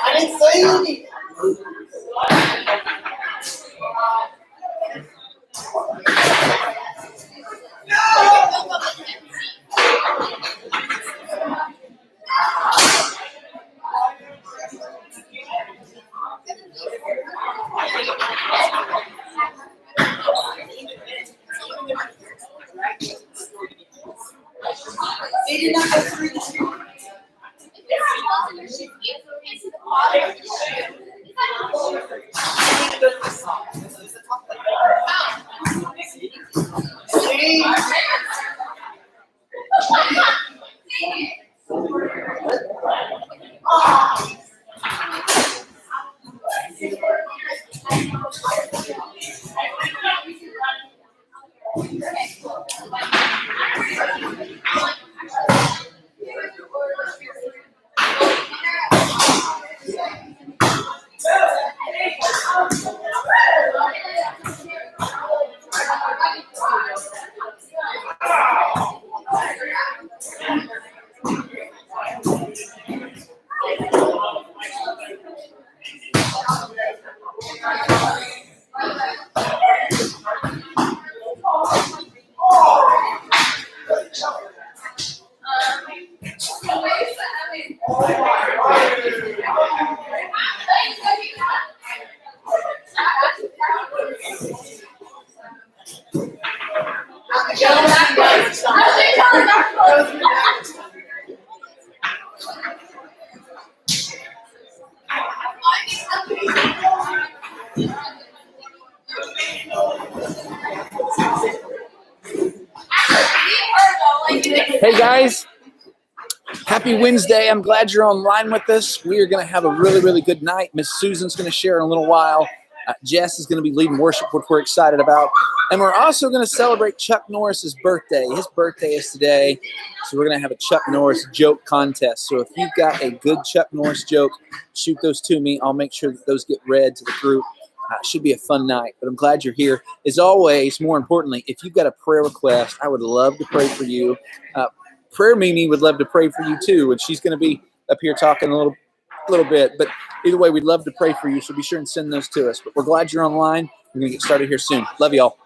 I didn't say anything. They did not go through the street. Hey guys, happy Wednesday. I'm glad you're online with us. We are going to have a really, really good night. Miss Susan's going to share in a little while. Jess is going to be leading worship, which we're excited about. And we're also going to celebrate Chuck Norris's birthday. His birthday is today, so we're going to have a Chuck Norris joke contest. So if you've got a good Chuck Norris joke, shoot those to me. I'll make sure that those get read to the group. It should be a fun night, but I'm glad you're here. As always, more importantly, if you've got a prayer request, I would love to pray for you. Prayer Mimi would love to pray for you too, and she's going to be up here talking a little bit. But either way, we'd love to pray for you, so be sure and send those to us. But we're glad you're online. We're going to get started here soon. Love y'all.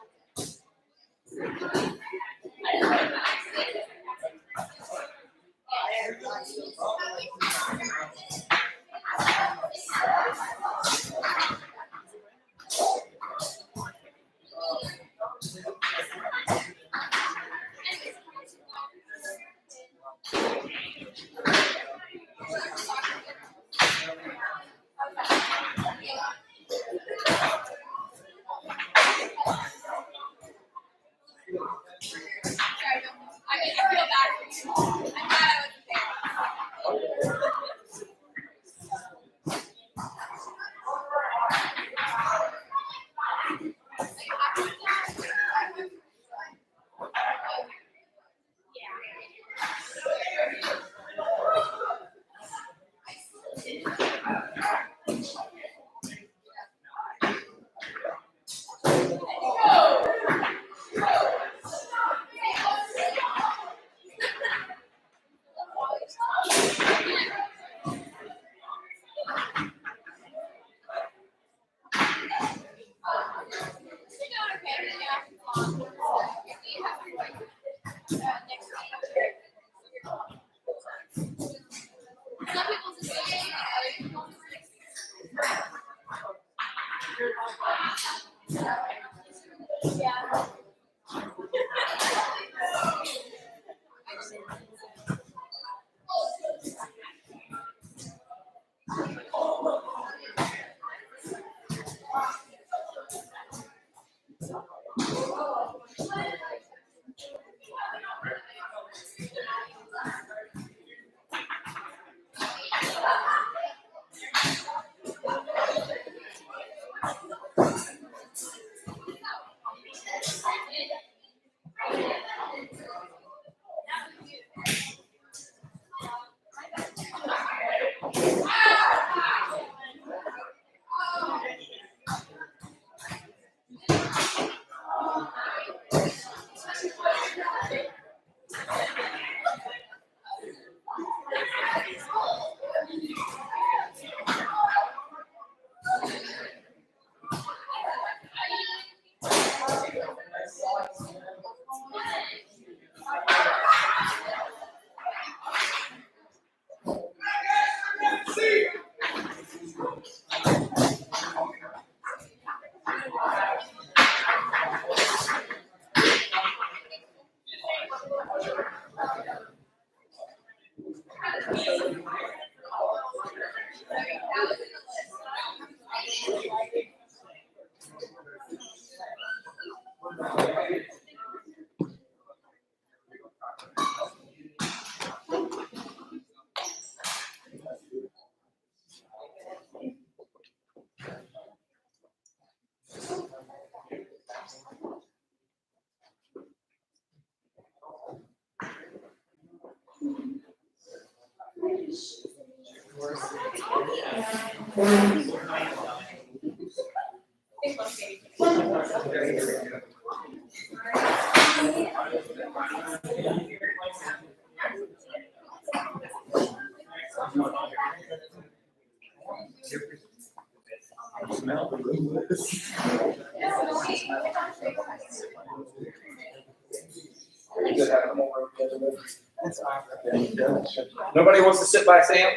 Nobody wants to sit by Sam?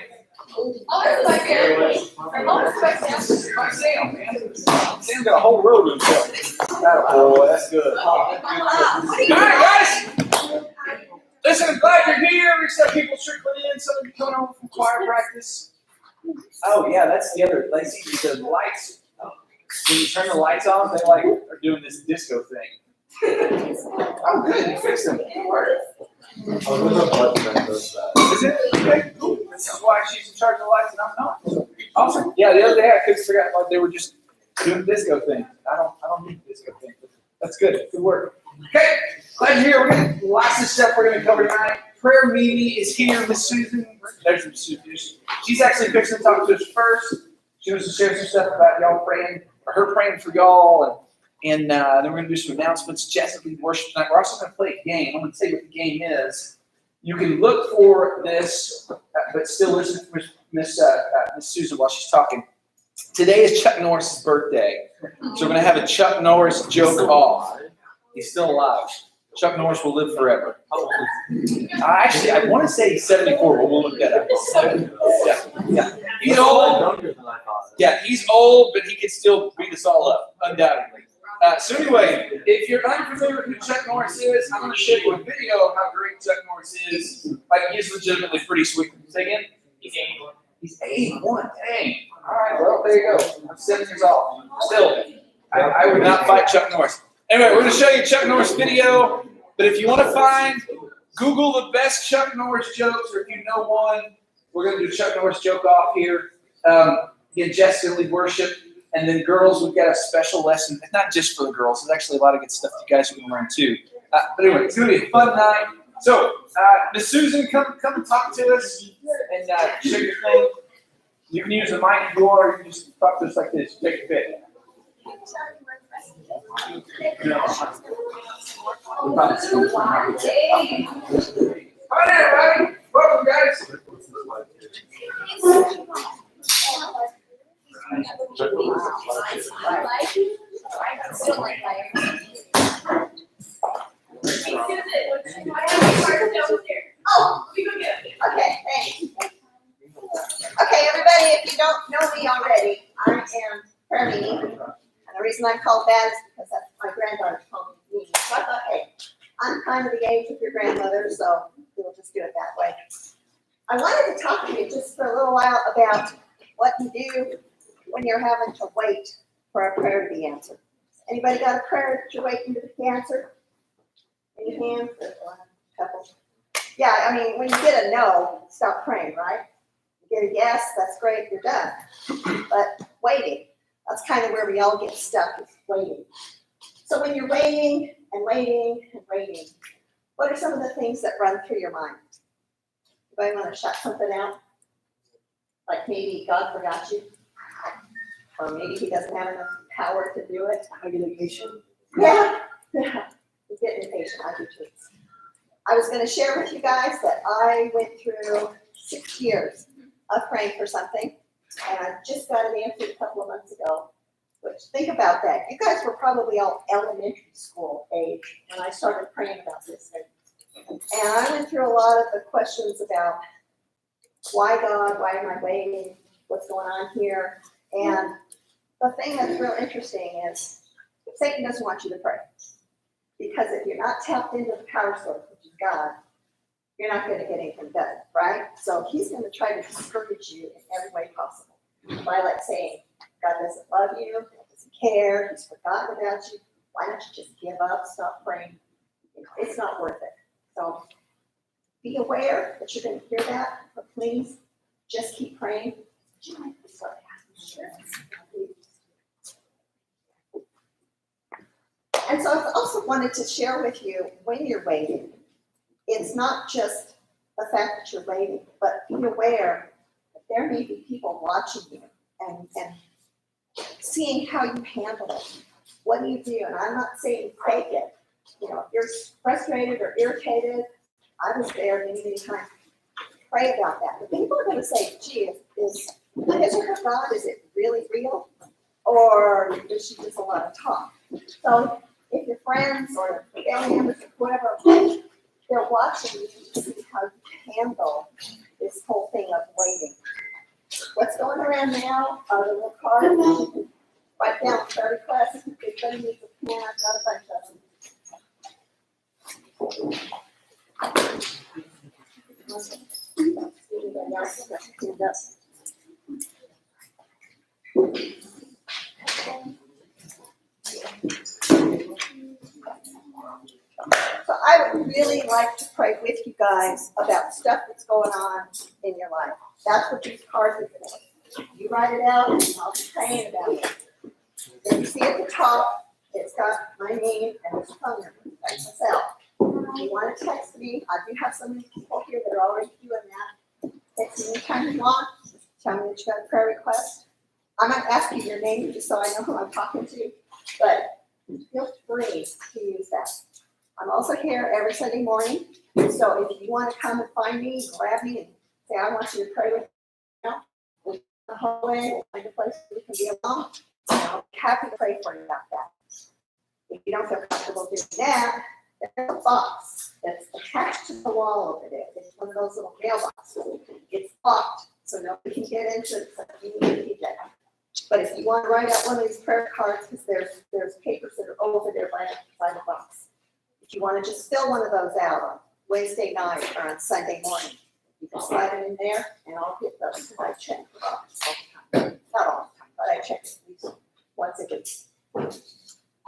By Sam, man. Sam's got a whole row to himself. Oh, that's good. All right, guys. Listen, I'm glad you're here. We just have people trickling in. Some of you coming home from choir practice. Oh, yeah, that's the other. Like, see, the lights. When you turn the lights on, they like are doing this disco thing. Oh, good. You fixed them. Oh, there's a button that does that. Is it? Okay, cool. This is why she's in charge of the lights and I'm not. Awesome. Yeah, the other day I couldn't figure out why they were just doing the disco thing. I don't need the disco thing. That's good. Good work. Okay, glad you're here. We're gonna lots of stuff we're gonna cover tonight. Prayer meeting is here. Miss Susan. There's Miss Susan. She's actually fixing to talk to us first. She wants to share some stuff about y'all praying, or her praying for y'all, and then we're going to do some announcements. Jess will lead worship tonight. We're also going to play a game. I'm going to tell you what the game is. You can look for this, but still listen to Miss Susan while she's talking. Today is Chuck Norris's birthday, so we're going to have a Chuck Norris joke off. He's still alive. Chuck Norris will live forever. Actually, I want to say he's 74, but we'll look that up. Yeah. He's old. Yeah, he's old, but he can still beat us all up, undoubtedly. So anyway, if you're unfamiliar with who Chuck Norris is, I'm going to show you a video of how great Chuck Norris is. Like, he's legitimately pretty sweet. Say again? He's 81. He's 81. Dang. All right, well, there you go. I'm 7 years old. Still, I would not fight Chuck Norris. Anyway, we're going to show you Chuck Norris video, but if you want to Google the best Chuck Norris jokes, or if you know one, we're going to do Chuck Norris joke off here. Again, Jess will lead worship, and then girls, we've got a special lesson. It's not just for the girls. There's actually a lot of good stuff you guys are going to learn too. But anyway, it's going to be a fun night. So, Miss Susan, come and talk to us and share your thing. You can use the mic if you want, or you can just talk to us like this. Take your pick. No. Come on in, everybody. Welcome, guys. Okay, thanks. Okay, everybody, if you don't know me already, I am prayer meeting. And the reason I'm called that is because that's my granddaughter's called me. So I thought, hey, I'm kind of the age of your grandmother, so we'll just do it that way. I wanted to talk to you just for a little while about what you do when you're having to wait for a prayer to be answered. Anybody got a prayer that you're waiting to be answered? Any hands? There's a couple. Yeah, I mean, when you get a no, stop praying, right? You get a yes, that's great, you're done. But waiting, that's kind of where we all get stuck, is waiting. So when you're waiting and waiting and waiting, what are some of the things that run through your mind? Anybody want to shout something out? Like maybe God forgot you? Or maybe he doesn't have enough power to do it? I get impatient. Yeah. You get impatient, I do too. I was going to share with you guys that I went through 6 years of praying for something, and I just got it answered a couple of months ago. Which, think about that. You guys were probably all elementary school age when I started praying about this thing. And I went through a lot of the questions about why God, why am I waiting, what's going on here. And the thing that's real interesting is Satan doesn't want you to pray. Because if you're not tapped into the power source, which is God, you're not going to get anything done, right? So he's going to try to discourage you in every way possible by like saying, God doesn't love you, God doesn't care, he's forgotten about you. Why don't you just give up, stop praying? It's not worth it. So be aware that you're going to hear that, but please just keep praying. And so I also wanted to share with you, when you're waiting, it's not just the fact that you're waiting, but be aware that there may be people watching you and seeing how you handle it. What do you do? And I'm not saying fake it. You know, if you're frustrated or irritated, I was there many, many times. Pray about that. But people are going to say, gee, is his or her God, is it really real? Or is she just a lot of talk? So if your friends or family members or whoever, they're watching you to see how you handle this whole thing of waiting. What's going around now are the little cards. Write down prayer requests. If anybody needs a pen, I've got a bunch of them. So I would really like to pray with you guys about stuff that's going on in your life. That's what these cards are for. You write it out, and I'll be praying about it. Then you see at the top, it's got my name and this phone number. That's myself. If you want to text me, I do have some people here that are already doing that. Text me anytime you want. Tell me that you got a prayer request. I'm not asking your name just so I know who I'm talking to, but feel free to use that. I'm also here every Sunday morning, so if you want to come and find me, grab me and say, I want you to pray with me now. We'll go the hallway, we'll find a place where we can be alone. I'll be happy to pray for you about that. If you don't feel comfortable doing that, there's a box that's attached to the wall over there. It's one of those little mailboxes. It's locked, so nobody can get into it, so you need to keep that. But if you want to write out one of these prayer cards, because there's papers that are over there by the box. If you want to just fill one of those out on Wednesday night or on Sunday morning, you can slide it in there, and I'll get those because I check the box all the time. Not all the time, but I check at least once a week.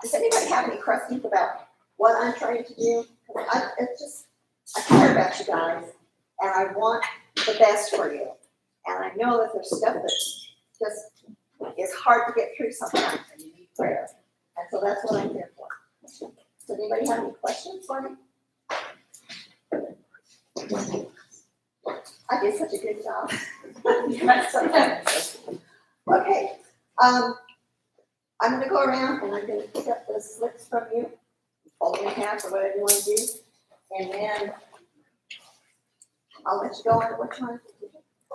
Does anybody have any questions about what I'm trying to do? I care about you guys, and I want the best for you. And I know that there's stuff that just is hard to get through sometimes, and you need prayer. And so that's what I'm here for. Does anybody have any questions for me? I did such a good job. Okay. I'm going to go around and I'm going to pick up the slips from you, fold them in half or whatever you want to do, and then I'll let you go on to what you want to do.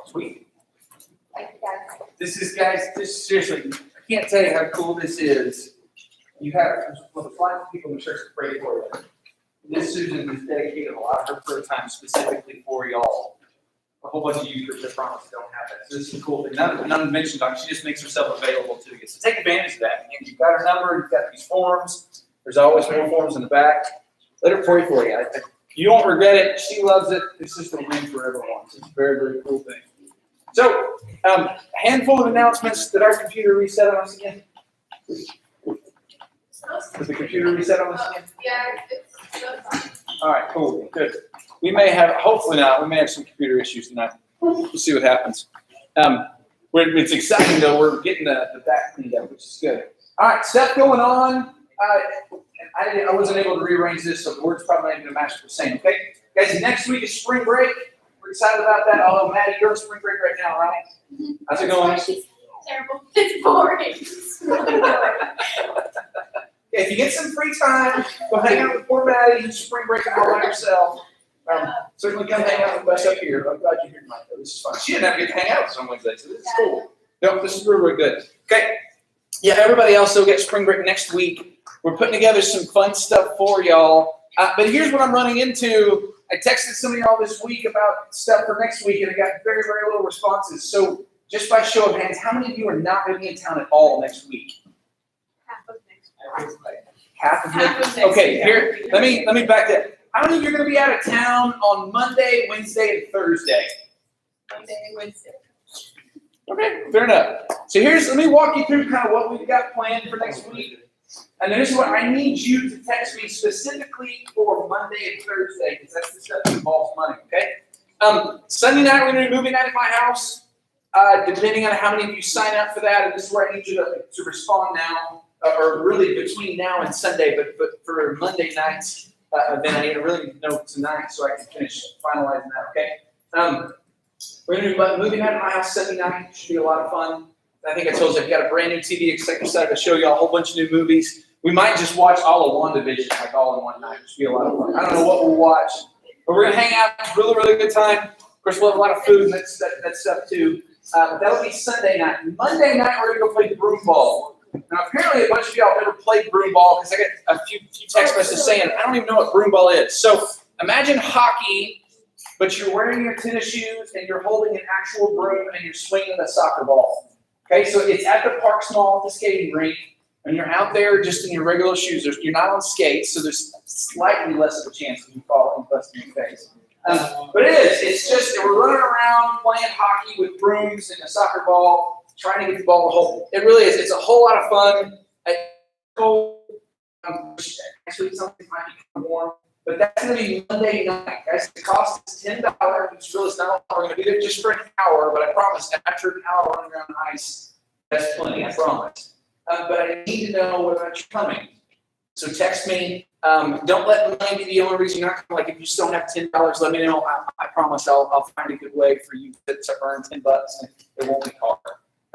Sweet. Thank you, guys. This seriously, I can't tell you how cool this is. You have well, the flight of people in the church to pray for you. Miss Susan has dedicated a lot of her prayer time specifically for y'all. A whole bunch of you, I promise, don't have that. So this is a cool thing. None mentioned, she just makes herself available to you. So take advantage of that. And you've got her number, you've got these forms. There's always more forms in the back. Let her pray for you. You won't regret it. She loves it. It's just a win for everyone. It's a very, very cool thing. So, a handful of announcements. Did our computer reset on us again? Did the computer reset on us again? Yeah, it's All right, cool, good. We may have, hopefully not, we may have some computer issues tonight. We'll see what happens. It's exciting though, we're getting the back cleaned up, which is good. All right, stuff going on. I wasn't able to rearrange this, so the word's probably not going to match the same, okay? Guys, next week is spring break. We're excited about that, although Maddie, you're on spring break right now, right? How's it going? terrible. It's boring. If you get some free time, go hang out with poor Maddie who's spring breaking all by herself. Certainly come hang out with us up here. I'm glad you're here tonight, though. This is fun. She didn't have to get to hang out with us on Wednesday, so this is cool. No, this is really, really good. Okay. Yeah, everybody else will get spring break next week. We're putting together some fun stuff for y'all. But here's what I'm running into. I texted some of y'all this week about stuff for next week, and I got very, very little responses. So just by show of hands, how many of you are not going to be in town at all next week? Half of next week. Half of Half it? of Okay, next here, week. let me back that. How many of you are going to be out of town on Monday, Wednesday, and Thursday? Monday, Wednesday. Okay, fair enough. So let me walk you through kind of what we've got planned for next week. And this is what I need you to text me specifically for Monday and Thursday, because that's the stuff that involves money, okay? Sunday night, we're going to be movie night at my house. Depending on how many of you sign up for that, and this is where I need you to respond now, or really between now and Sunday, but for Monday night's event, I really need to know tonight so I can finish finalizing that, okay? We're gonna do movie night at my house Sunday night. Should be a lot of fun. I think I told you I've got a brand new TV. Excited to show you all a whole bunch of new movies. We might just watch all of WandaVision like all in one night. It should be a lot of fun. I don't know what we'll watch, but we're gonna hang out. Really, really good time. Of course, we'll have a lot of food and that stuff too. That'll be Sunday night. Monday night, we're gonna go play broom ball. Now, apparently, a bunch of y'all never played broom ball because I got a few text messages saying I don't even know what broom ball is. So imagine hockey, but you're wearing your tennis shoes and you're holding an actual broom and you're swinging a soccer ball. Okay, so it's at the Parks Mall, the skating rink, and you're out there just in your regular shoes. You're not on skates, so there's slightly less of a chance of you falling and busting your face. But it is. It's just we're running around playing hockey with brooms and a soccer ball, trying to get the ball to hold. It really is. It's a whole lot of fun. Actually, something might be warm, but that's going to be Monday night, guys. The cost is $10. It's really not. We're going to be there just for an hour, but I promise after an hour running around ice, that's plenty. I promise. But I need to know whether you're coming. So text me. Don't let money be the only reason you're not coming. Like if you just don't have $10, let me know. I promise I'll find a good way for you to earn $10, and it won't be hard.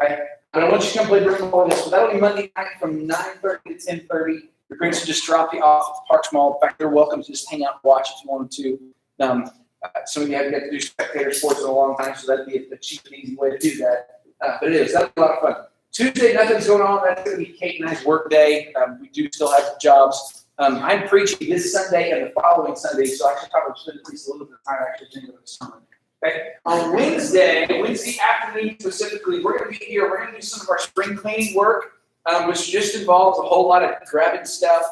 Okay? But I want you to come play broom ball with us. So that'll be Monday night from 9:30 to 10:30. Your parents will just drop you off at the Parks Mall. In fact, they're welcome to just hang out and watch if you wanted to. Some of you haven't got to do spectator sports in a long time, so that'd be a cheap and easy way to do that. But it is. That'll be a lot of fun. Tuesday, nothing's going on. That's going to be Kate and I's work day. We do still have jobs. I'm preaching this Sunday and the following Sunday, so I should probably spend at least a little bit of time actually thinking of the sermon. Okay. On Wednesday afternoon specifically, we're going to be here. We're going to do some of our spring cleaning work, which just involves a whole lot of grabbing stuff,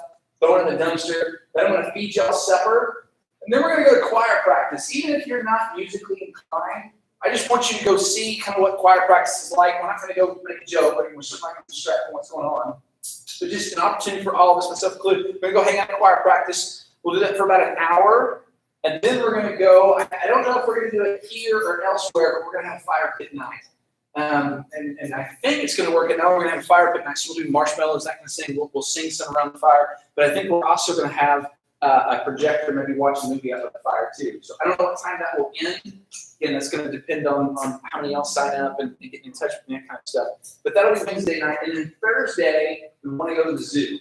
throwing it in the dumpster. Then I'm going to feed y'all supper, and then we're going to go to choir practice. Even if you're not musically inclined, I just want you to go see kind of what choir practice is like. We're not going to go make a joke, but we're certainly not going to distract from what's going on. So just an opportunity for all of us, myself included. We're going to go hang out in choir practice. We'll do that for about an hour. And then we're going to go, I don't know if we're going to do it here or elsewhere, but we're going to have fire pit night. And I think it's going to work. And now we're going to have fire pit night. So we'll do marshmallows, that kind of thing. We'll sing some around the fire. But I think we're also going to have a projector, maybe watch a movie out of the fire too. So I don't know what time that will end. Again, that's going to depend on how many else sign up and get in touch with me, that kind of stuff. But that'll be Wednesday night. And then Thursday, we want to go to the zoo.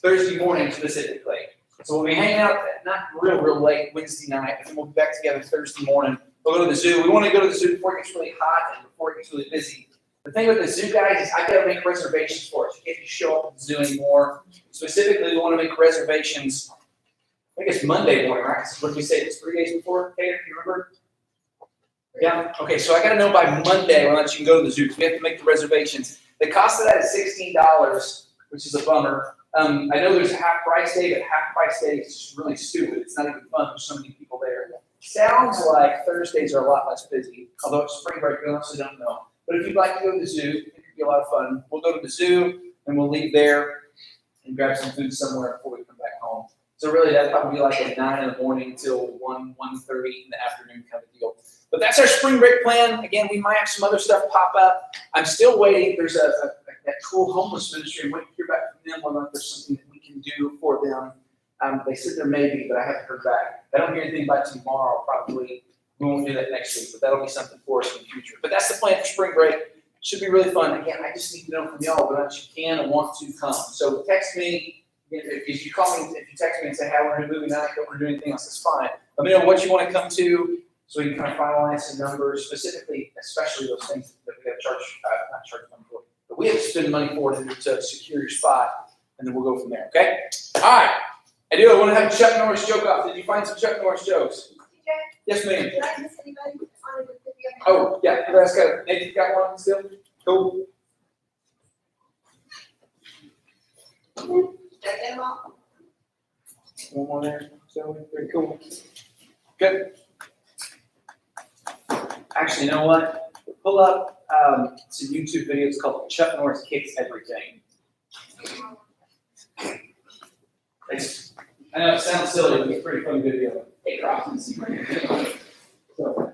Thursday morning specifically. So we'll be hanging out not real late Wednesday night, and then we'll be back together Thursday morning. We'll go to the zoo. We want to go to the zoo before it gets really hot and before it gets really busy. The thing with the zoo, guys, is I got to make reservations for it. You can't just show up at the zoo anymore. Specifically, we want to make reservations. I think it's Monday morning, right? What did we say? It's 3 days before. Taylor, do you remember? Yeah. Okay. So I got to know by Monday when you can go to the zoo. We have to make the reservations. The cost of that is $16, which is a bummer. I know there's a half price day, but half price day is just really stupid. It's not even fun. There's so many people there. Sounds like Thursdays are a lot less busy, although it's spring break. We honestly don't know. But if you'd like to go to the zoo, it could be a lot of fun. We'll go to the zoo and we'll leave there and grab some food somewhere before we come back home. So really, that'd probably be like at 9 in the morning until 1:30 in the afternoon kind of deal. But that's our spring break plan. Again, we might have some other stuff pop up. I'm still waiting. There's that cool homeless ministry. I'm waiting to hear back from them whether there's something that we can do for them. They said there may be, but I haven't heard back. If I don't hear anything by tomorrow, probably we won't do that next week, but that'll be something for us in the future. But that's the plan for spring break. Should be really fun. Again, I just need to know from y'all whether you can and want to come. So text me. If you call me, if you text me and say, hey, we're going to movie night, don't want to do anything else, that's fine. Let me know what you want to come to so we can kind of finalize some numbers, specifically, especially those things that we have to not charge money for, but we have to spend money for to secure your spot, and then we'll go from there, okay? All right. I want to have a Chuck Norris joke off. Did you find some Chuck Norris jokes? Yes, ma'am. Did I miss anybody? Oh, yeah. Nathan's got one still? Cool. Did I get them all? One more there. So very cool. Good. Actually, you know what? Pull up some YouTube videos called Chuck Norris Kicks Everything. I know it sounds silly, but it's a pretty fun video. Hey, drop and see right so.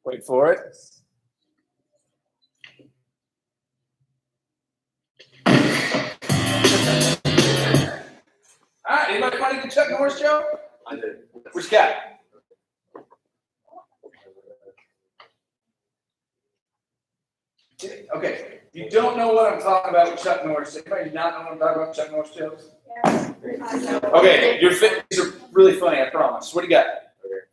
Wait for it. All right, anybody want to do Chuck Norris joke? I did. Which guy? Okay, you don't know what I'm talking about with Chuck Norris. Anybody not know what I'm talking about with Chuck Norris jokes? Okay, these are really funny, I promise. What do you got? Okay.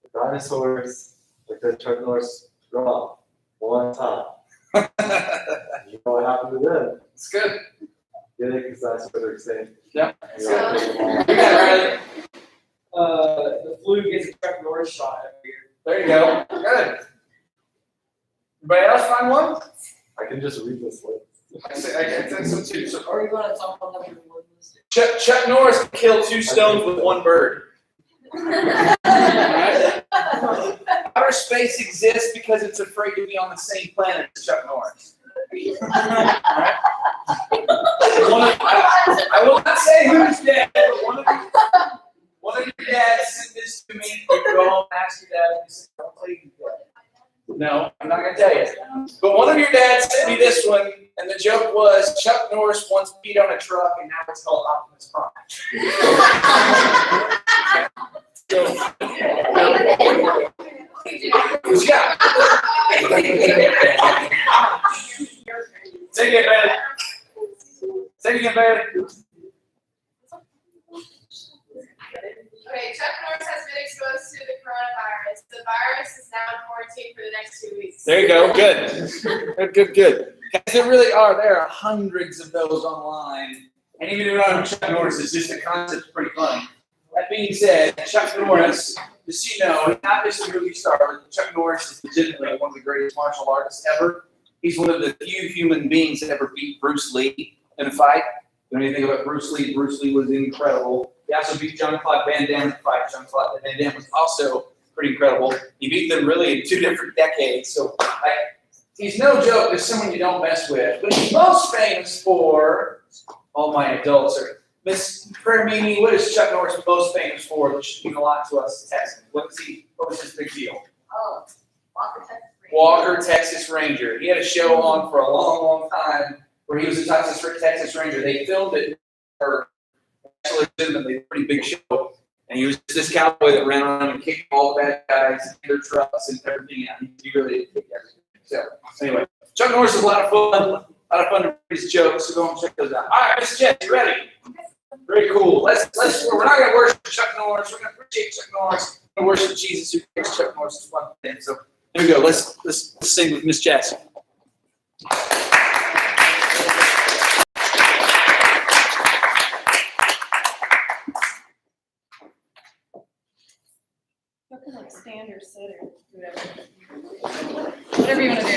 The dinosaurs, like the Chuck Norris draw, one time. You know what happened to them? It's good. Yeah, because dinosaurs are extinct. Yeah. You gotta take them all. You got it, The flu gets a Chuck Norris shot every year. there you go. Good. Anybody else find one? I can just read this list. I said some too. So Are we going to talk about that before this? Chuck Norris can kill 2 stones with 1 bird. Outer space exists because it's afraid to be on the same planet as Chuck Norris. Alright? I will not say who's dead, but one of your dads sent this to me. You go home and ask your dad, he said, don't tell you he's dead. No, I'm not going to tell you. But one of your dads sent me this one, and the joke was Chuck Norris once peed on a truck, and now it's called Optimus Prime. Who's got? Say it again, man. Say it again, man. Okay, Chuck Norris has been exposed to the coronavirus. The virus is now in quarantine for the next 2 weeks. There you go. Good. Good. Guys, there are hundreds of those online. And even if you don't know who Chuck Norris is, just the concept's pretty funny. That being said, Chuck Norris just so you know, he's not just a movie star, but Chuck Norris is legitimately one of the greatest martial artists ever. He's one of the few human beings that ever beat Bruce Lee in a fight. When you think about Bruce Lee was incredible. He also beat Jean-Claude Van Damme in a fight. Jean-Claude Van Damme was also pretty incredible. He beat them really in 2 different decades. So he's no joke. There's someone you don't mess with. But he's most famous for, all my adults are, Miss Fermini, what is Chuck Norris most famous for? Which should mean a lot to us Texans. What was his big deal? Oh, Walker, Texas Ranger. Walker, Texas Ranger. He had a show on for a long, long time where he was a Texas Ranger. They filmed it for actually legitimately a pretty big show. And he was this cowboy that ran around and kicked all the bad guys and their trucks and everything out. He really did kick everything. So anyway, Chuck Norris is a lot of fun to read his jokes, so go and check those out. All right, Miss Jess, you ready? Very cool. We're not gonna worship Chuck Norris, we're gonna appreciate Chuck Norris. We're gonna worship Jesus who makes Chuck Norris fun thing. So here we go. Let's sing with Miss Jess. You can like stand or sit or whatever. Whatever you want to do.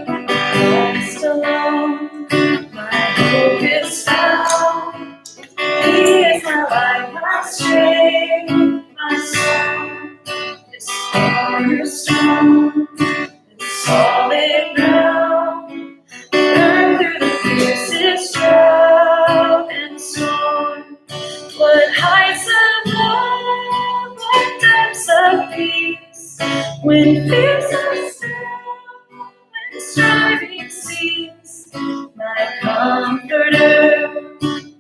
Christ alone, my hope is found. He is my life, my strength, my song. This cornerstone, this solid ground. Burn through the fiercest drought and storm. What heights of love, what depths of peace. When fears are still, when striving cease. My comforter,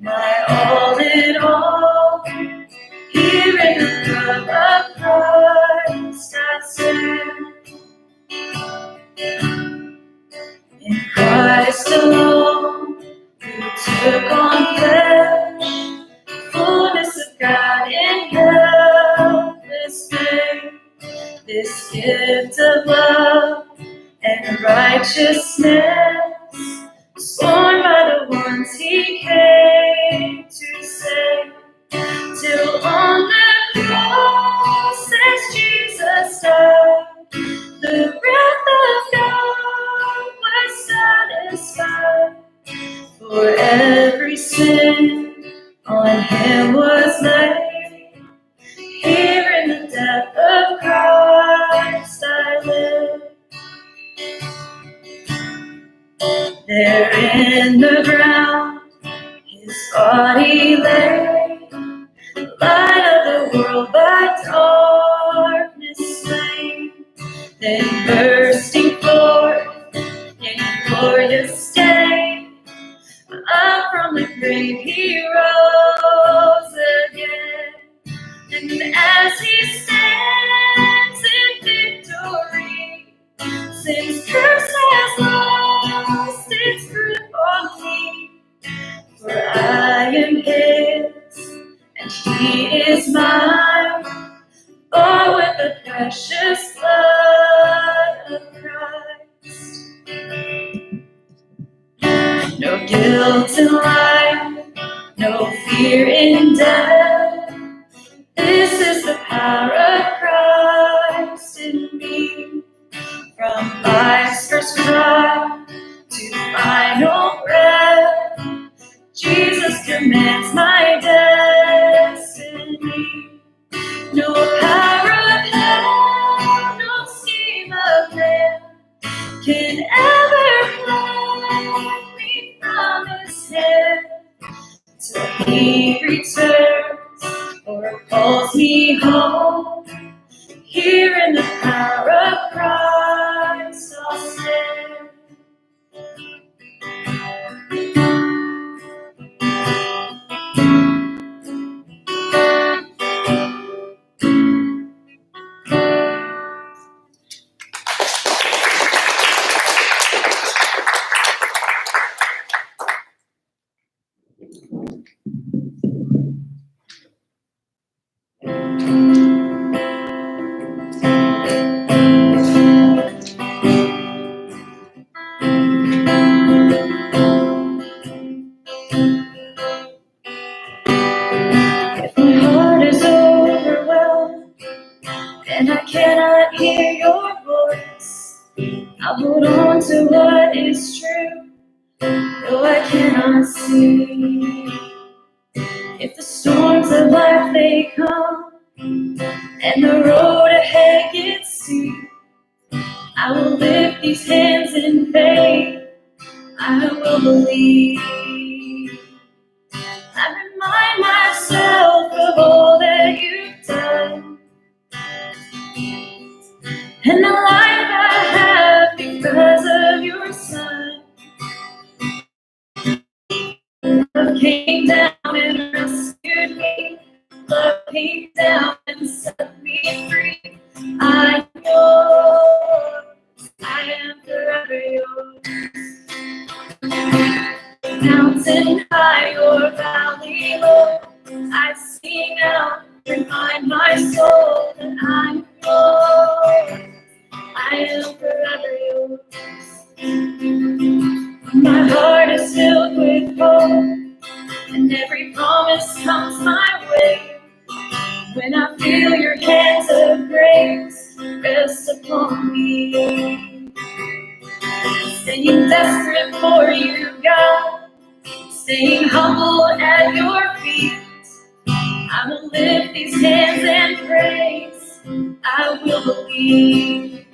my all in all. Here in the love of Christ I stand. In Christ alone, who took on flesh, fullness of God in helpless babe. This gift of love and righteousness, born by the ones He came to save. Till on the cross, as Jesus died, the wrath of God was satisfied. For every sin on Him was laid. Here in the death of Christ I live. There in the ground His body lay, light of the world by darkness slain. Then bursting forth in glorious day, up from the grave He rose again. And as He stands in victory, sin's curse has lost its grip on me. For I am His, and He is mine, bought with the precious blood of Christ. No guilt in life, no fear in death. This is the power of Christ in me. From life's first cry to final breath, Jesus commands my destiny. No power of hell, no scheme of man can ever pluck me from His hand. Till He returns or calls me home, here in the power of Christ I'll stand. If my heart is overwhelmed and I cannot hear your voice, I'll hold on to what is true, though I cannot see. If the storms of life they come and the road ahead gets steep, I will lift these hands in faith. I will believe. I remind myself of all that you've done and the life I have because of your Son. Love came down and rescued me. Love came down and set me free. I am yours. I am forever yours. Mountain high or valley low, I sing out, remind my soul that I'm yours. I am forever yours. My heart is filled with hope, and every promise comes my way. When I feel your hands of grace rest upon me, staying desperate for you, God. Staying humble at your feet, I will lift these hands and praise. I will believe.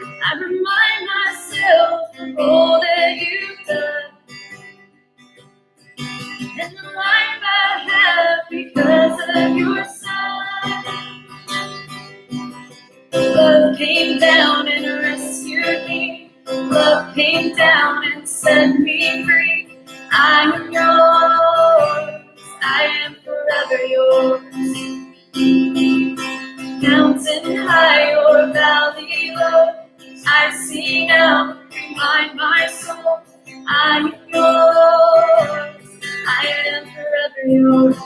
I remind myself of all that you've done and the life I have because of your Son. Love came down and rescued me. Love came down and set me free. I am yours, I am forever yours. Mountain high or valley low, I sing out, remind my soul, I am yours, I am forever yours.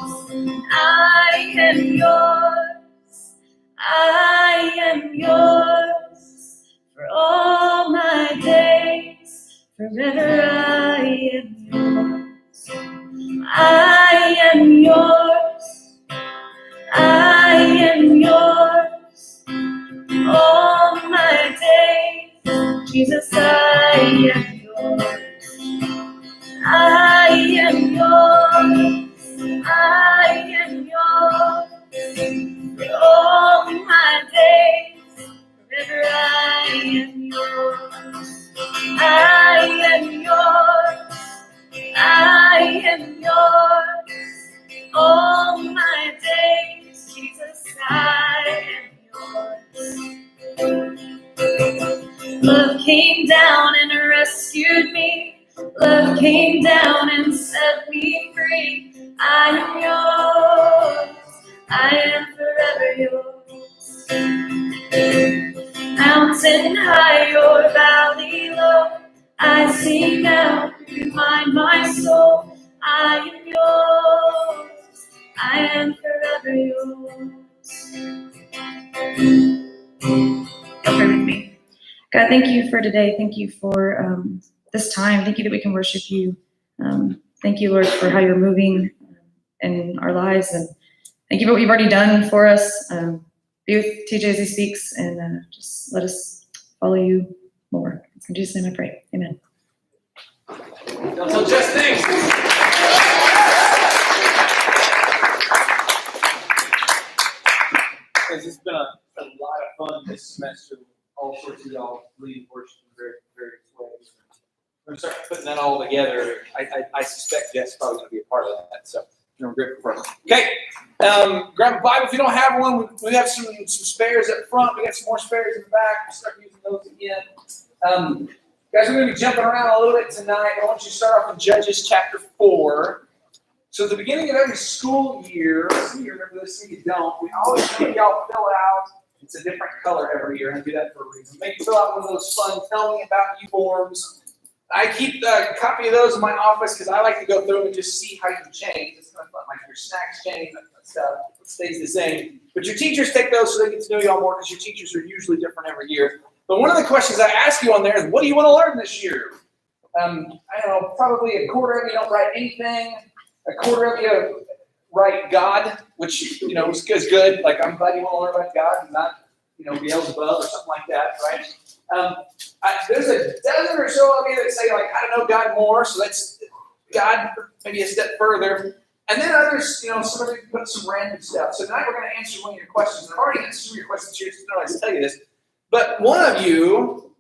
I am yours, I am yours, for all my days, forever I am yours. I am yours, I am yours, all my days, Jesus, I am yours. I am yours, I am yours, for all my days, forever I am yours. I am yours, I am yours, all my days, Jesus, I am yours. Love came down and rescued me. Love came down and set me free. I am yours, I am forever yours. Mountain high or valley low, I sing out, remind my soul, I am yours, I am forever yours. Pray with me. God, thank you for today. Thank you for this time. Thank you that we can worship you. Thank you, Lord, for how you're moving in our lives. And thank you for what you've already done for us. Be with TJ as he speaks, and just let us follow you more. In Jesus' name I pray. Amen. So just thanks. It's been a lot of fun this semester. All sorts of y'all leading worship in various ways. We're going to start putting that all together. I suspect Jeff's probably going to be a part of that. So I'm grateful for it. Okay. Grab a Bible if you don't have one. We have some spares up front. We got some more spares in the back. We'll start using those again. Guys, we're going to be jumping around a little bit tonight. I want you to start off in Judges chapter 4. So at the beginning of every school year, some of you remember this, some of you don't, we always make y'all fill out. It's a different color every year, and I do that for a reason. Make you fill out one of those fun "Tell Me About You" forms. I keep a copy of those in my office because I like to go through them and just see how you change. It's kind of fun, like your snacks change, that stuff stays the same. But your teachers take those so they get to know y'all more because your teachers are usually different every year. But one of the questions I ask you on there is, what do you want to learn this year? I don't know, probably a quarter of you don't write anything. A quarter of you write God, which, is good. Like, I'm glad you want to learn about God and not, Beelzebub or something like that, right? There's a dozen or so of you that say, like, I don't know God more, so that's God maybe a step further. And then others, some of you put some random stuff. So tonight we're going to answer one of your questions. I've already answered some of your questions here, so I don't have to tell you this. But one of you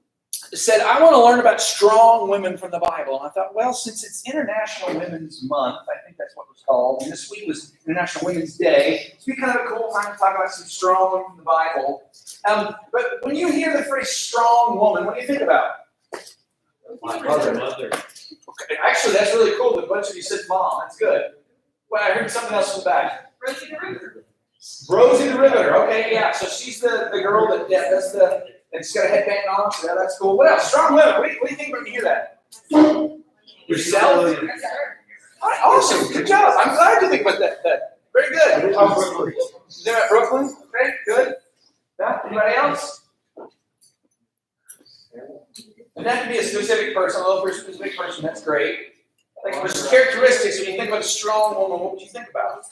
said, I want to learn about strong women from the Bible. And I thought, well, since it's International Women's Month, I think that's what it was called, and this week was International Women's Day, it's be kind of a cool time to talk about some strong women from the Bible. But when you hear the phrase strong woman, what do you think about? My mother. Okay, actually, that's really cool. A bunch of you said mom. That's good. Well, I heard something else from the back. Rosie the River. Rosie the Riveter. Okay, yeah. So she's the girl that does the, and she's got a headband on. So that's cool. What else? Strong women. What do you think when you hear that? Yourself? All right, awesome. Good job. I'm glad you think about that. Very good. They're at Brooklyn. Okay, good. Yeah. Anybody else? And that can be a specific person. Although for a specific person, that's great. Like for characteristics, when you think about a strong woman, what would you think about?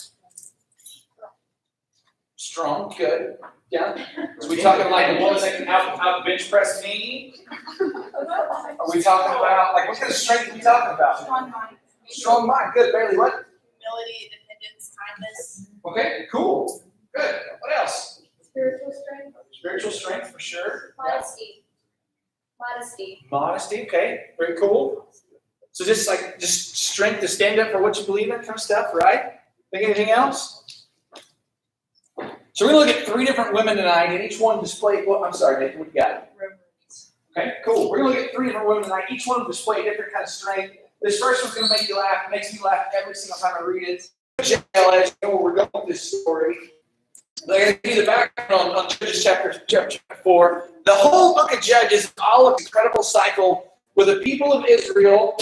Strong, good. Yeah. So we talking like the ones that can out bench press me? Are we talking about like what kind of strength are we talking about? Strong mind. Strong mind. Good. Barely what? Humility, independence, kindness. Okay. Cool. Good. What else? Spiritual strength. Spiritual strength for sure. Modesty. Modesty. Modesty. Okay. Very cool. So just strength to stand up for what you believe in, kind of stuff, right? Think anything else? So we're going to look at 3 different women tonight, and each one displayed. Well, I'm sorry, Nathan, what you got? Okay, cool. We're going to look at 3 different women tonight. Each one will display a different kind of strength. This first one's going to make you laugh. It makes me laugh every single time I read it. As you know where we're going with this story. They're going to give you the background on Judges chapter 4. The whole book of Judges is all of this incredible cycle where the people of Israel,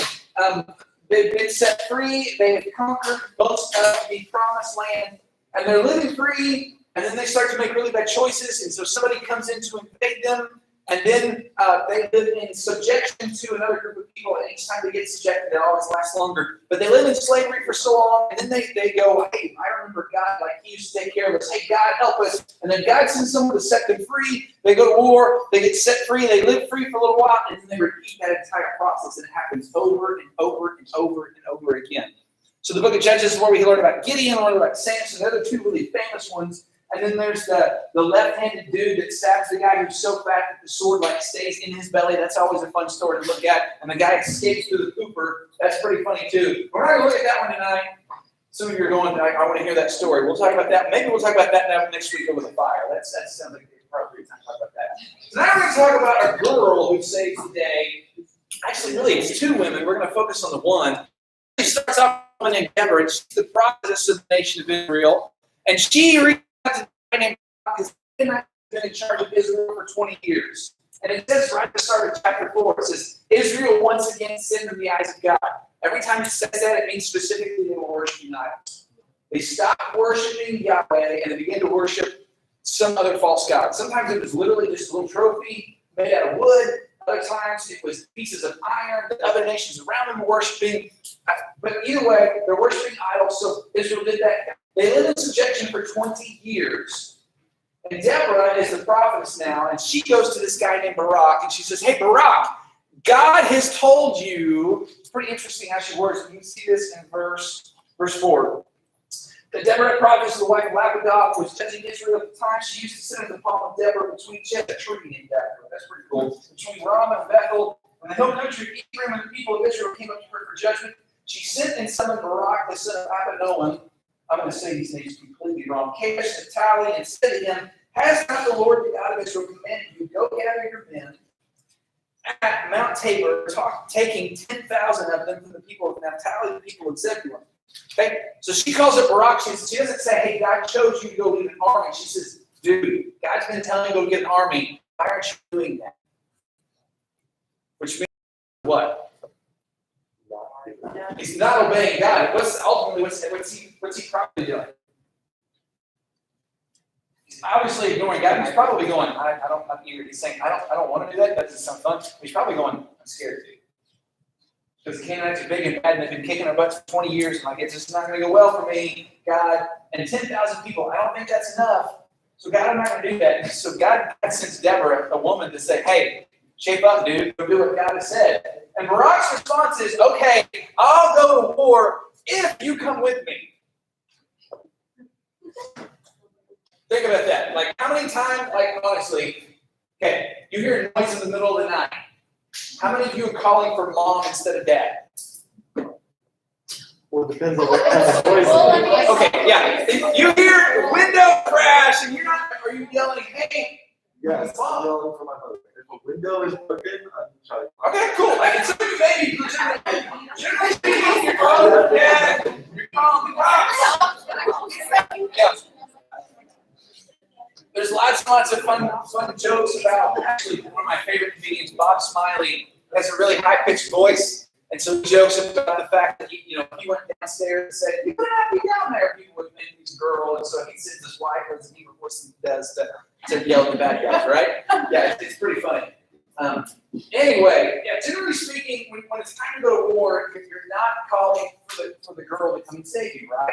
they've been set free, they've conquered most of the promised land, and they're living free, and then they start to make really bad choices, and so somebody comes in to invade them, and then they live in subjection to another group of people, and each time they get subjected, it always lasts longer. But they live in slavery for so long, and then they go, hey, I remember God, like He used to take care of us. Hey, God, help us. And then God sends someone to set them free. They go to war, they get set free, they live free for a little while, and then they repeat that entire process, and it happens over and over and over and over again. So the book of Judges is where we learn about Gideon, learn about Samson, the other 2 really famous ones. And then there's the left-handed dude that stabs the guy who's so fat that the sword stays in his belly. That's always a fun story to look at. And the guy escapes through the pooper. That's pretty funny too. We're not going to look at that one tonight. Some of you are going, I want to hear that story. We'll talk about that. Maybe we'll talk about that next week over the fire. That sounds like the appropriate time to talk about that. Tonight we're going to talk about a girl who saves the day. Actually, really, it's 2 women. We're going to focus on the one. She starts off with a woman named Deborah, and she's the prophetess of the nation of Israel. And she reads a guy named because he's been in charge of Israel for 20 years. And it says right at the start of chapter 4, it says, Israel once again sinned in the eyes of God. Every time it says that, it means specifically they were worshiping idols. They stopped worshiping Yahweh and they began to worship some other false god. Sometimes it was literally just a little trophy made out of wood. Other times it was pieces of iron that other nations around them were worshiping. But either way, they're worshiping idols, so Israel did that. They lived in subjection for 20 years. And Deborah is the prophetess now, and she goes to this guy named Barak, and she says, hey, Barak, God has told you, it's pretty interesting how she words it. You can see this in verse 4. The Deborah prophetess, the wife of Lapidoth, was judging Israel at the time. She used to sit in the palm of Deborah between, she had a tree named Deborah, that's pretty cool, between Ramah and Bethel. When the hill country of Ephraim and the people of Israel came up to her for judgment, she sent and summoned Barak, the son of Abinoam. I'm going to say these names completely wrong. Kadesh, Naphtali, and said to him, has not the Lord, the God of Israel, commanded you, go gather your men at Mount Tabor, taking 10,000 of them from the people of Naphtali, the people of Zebulun. Okay, so she calls it Barak. She doesn't say, hey, God chose you to go lead an army. She says, dude, God's been telling you to go get an army. Why aren't you doing that? Which means what? He's not obeying God. What's he probably doing? He's obviously ignoring God. He's probably going, he's saying, I don't want to do that. That doesn't sound fun. He's probably going, I'm scared to. Because the Canaanites are big and bad and they've been kicking our butts for 20 years. And like, it's just not going to go well for me, God. And 10,000 people, I don't think that's enough. So God, I'm not going to do that. So God sends Deborah, a woman, to say, hey, shape up, dude. Go do what God has said. And Barak's response is, okay, I'll go to war if you come with me. Think about that. Like, how many times, like, honestly, okay, you hear a noise in the middle of the night. How many of you are calling for mom instead of dad? Well, it depends on what kind of noise it is. Okay, yeah. If you hear a window crash and are you yelling, hey? Yes, I'm yelling for my husband. If a window is broken, I'm trying. Okay, cool. Like, it's a baby. Generally speaking, you're calling the dad, you're calling the cops. Yeah. There's lots and lots of fun jokes about, actually, one of my favorite comedians, Bob Smiley, has a really high-pitched voice, and so he jokes about the fact that he went downstairs and said, you better not be down there, people would think he's a girl, and so he sends his wife, as he reports does, to yell at the bad guys, right? Yeah, it's pretty funny. Anyway, yeah, generally speaking, when it's time to go to war, if you're not calling for the girl to come and save you, right?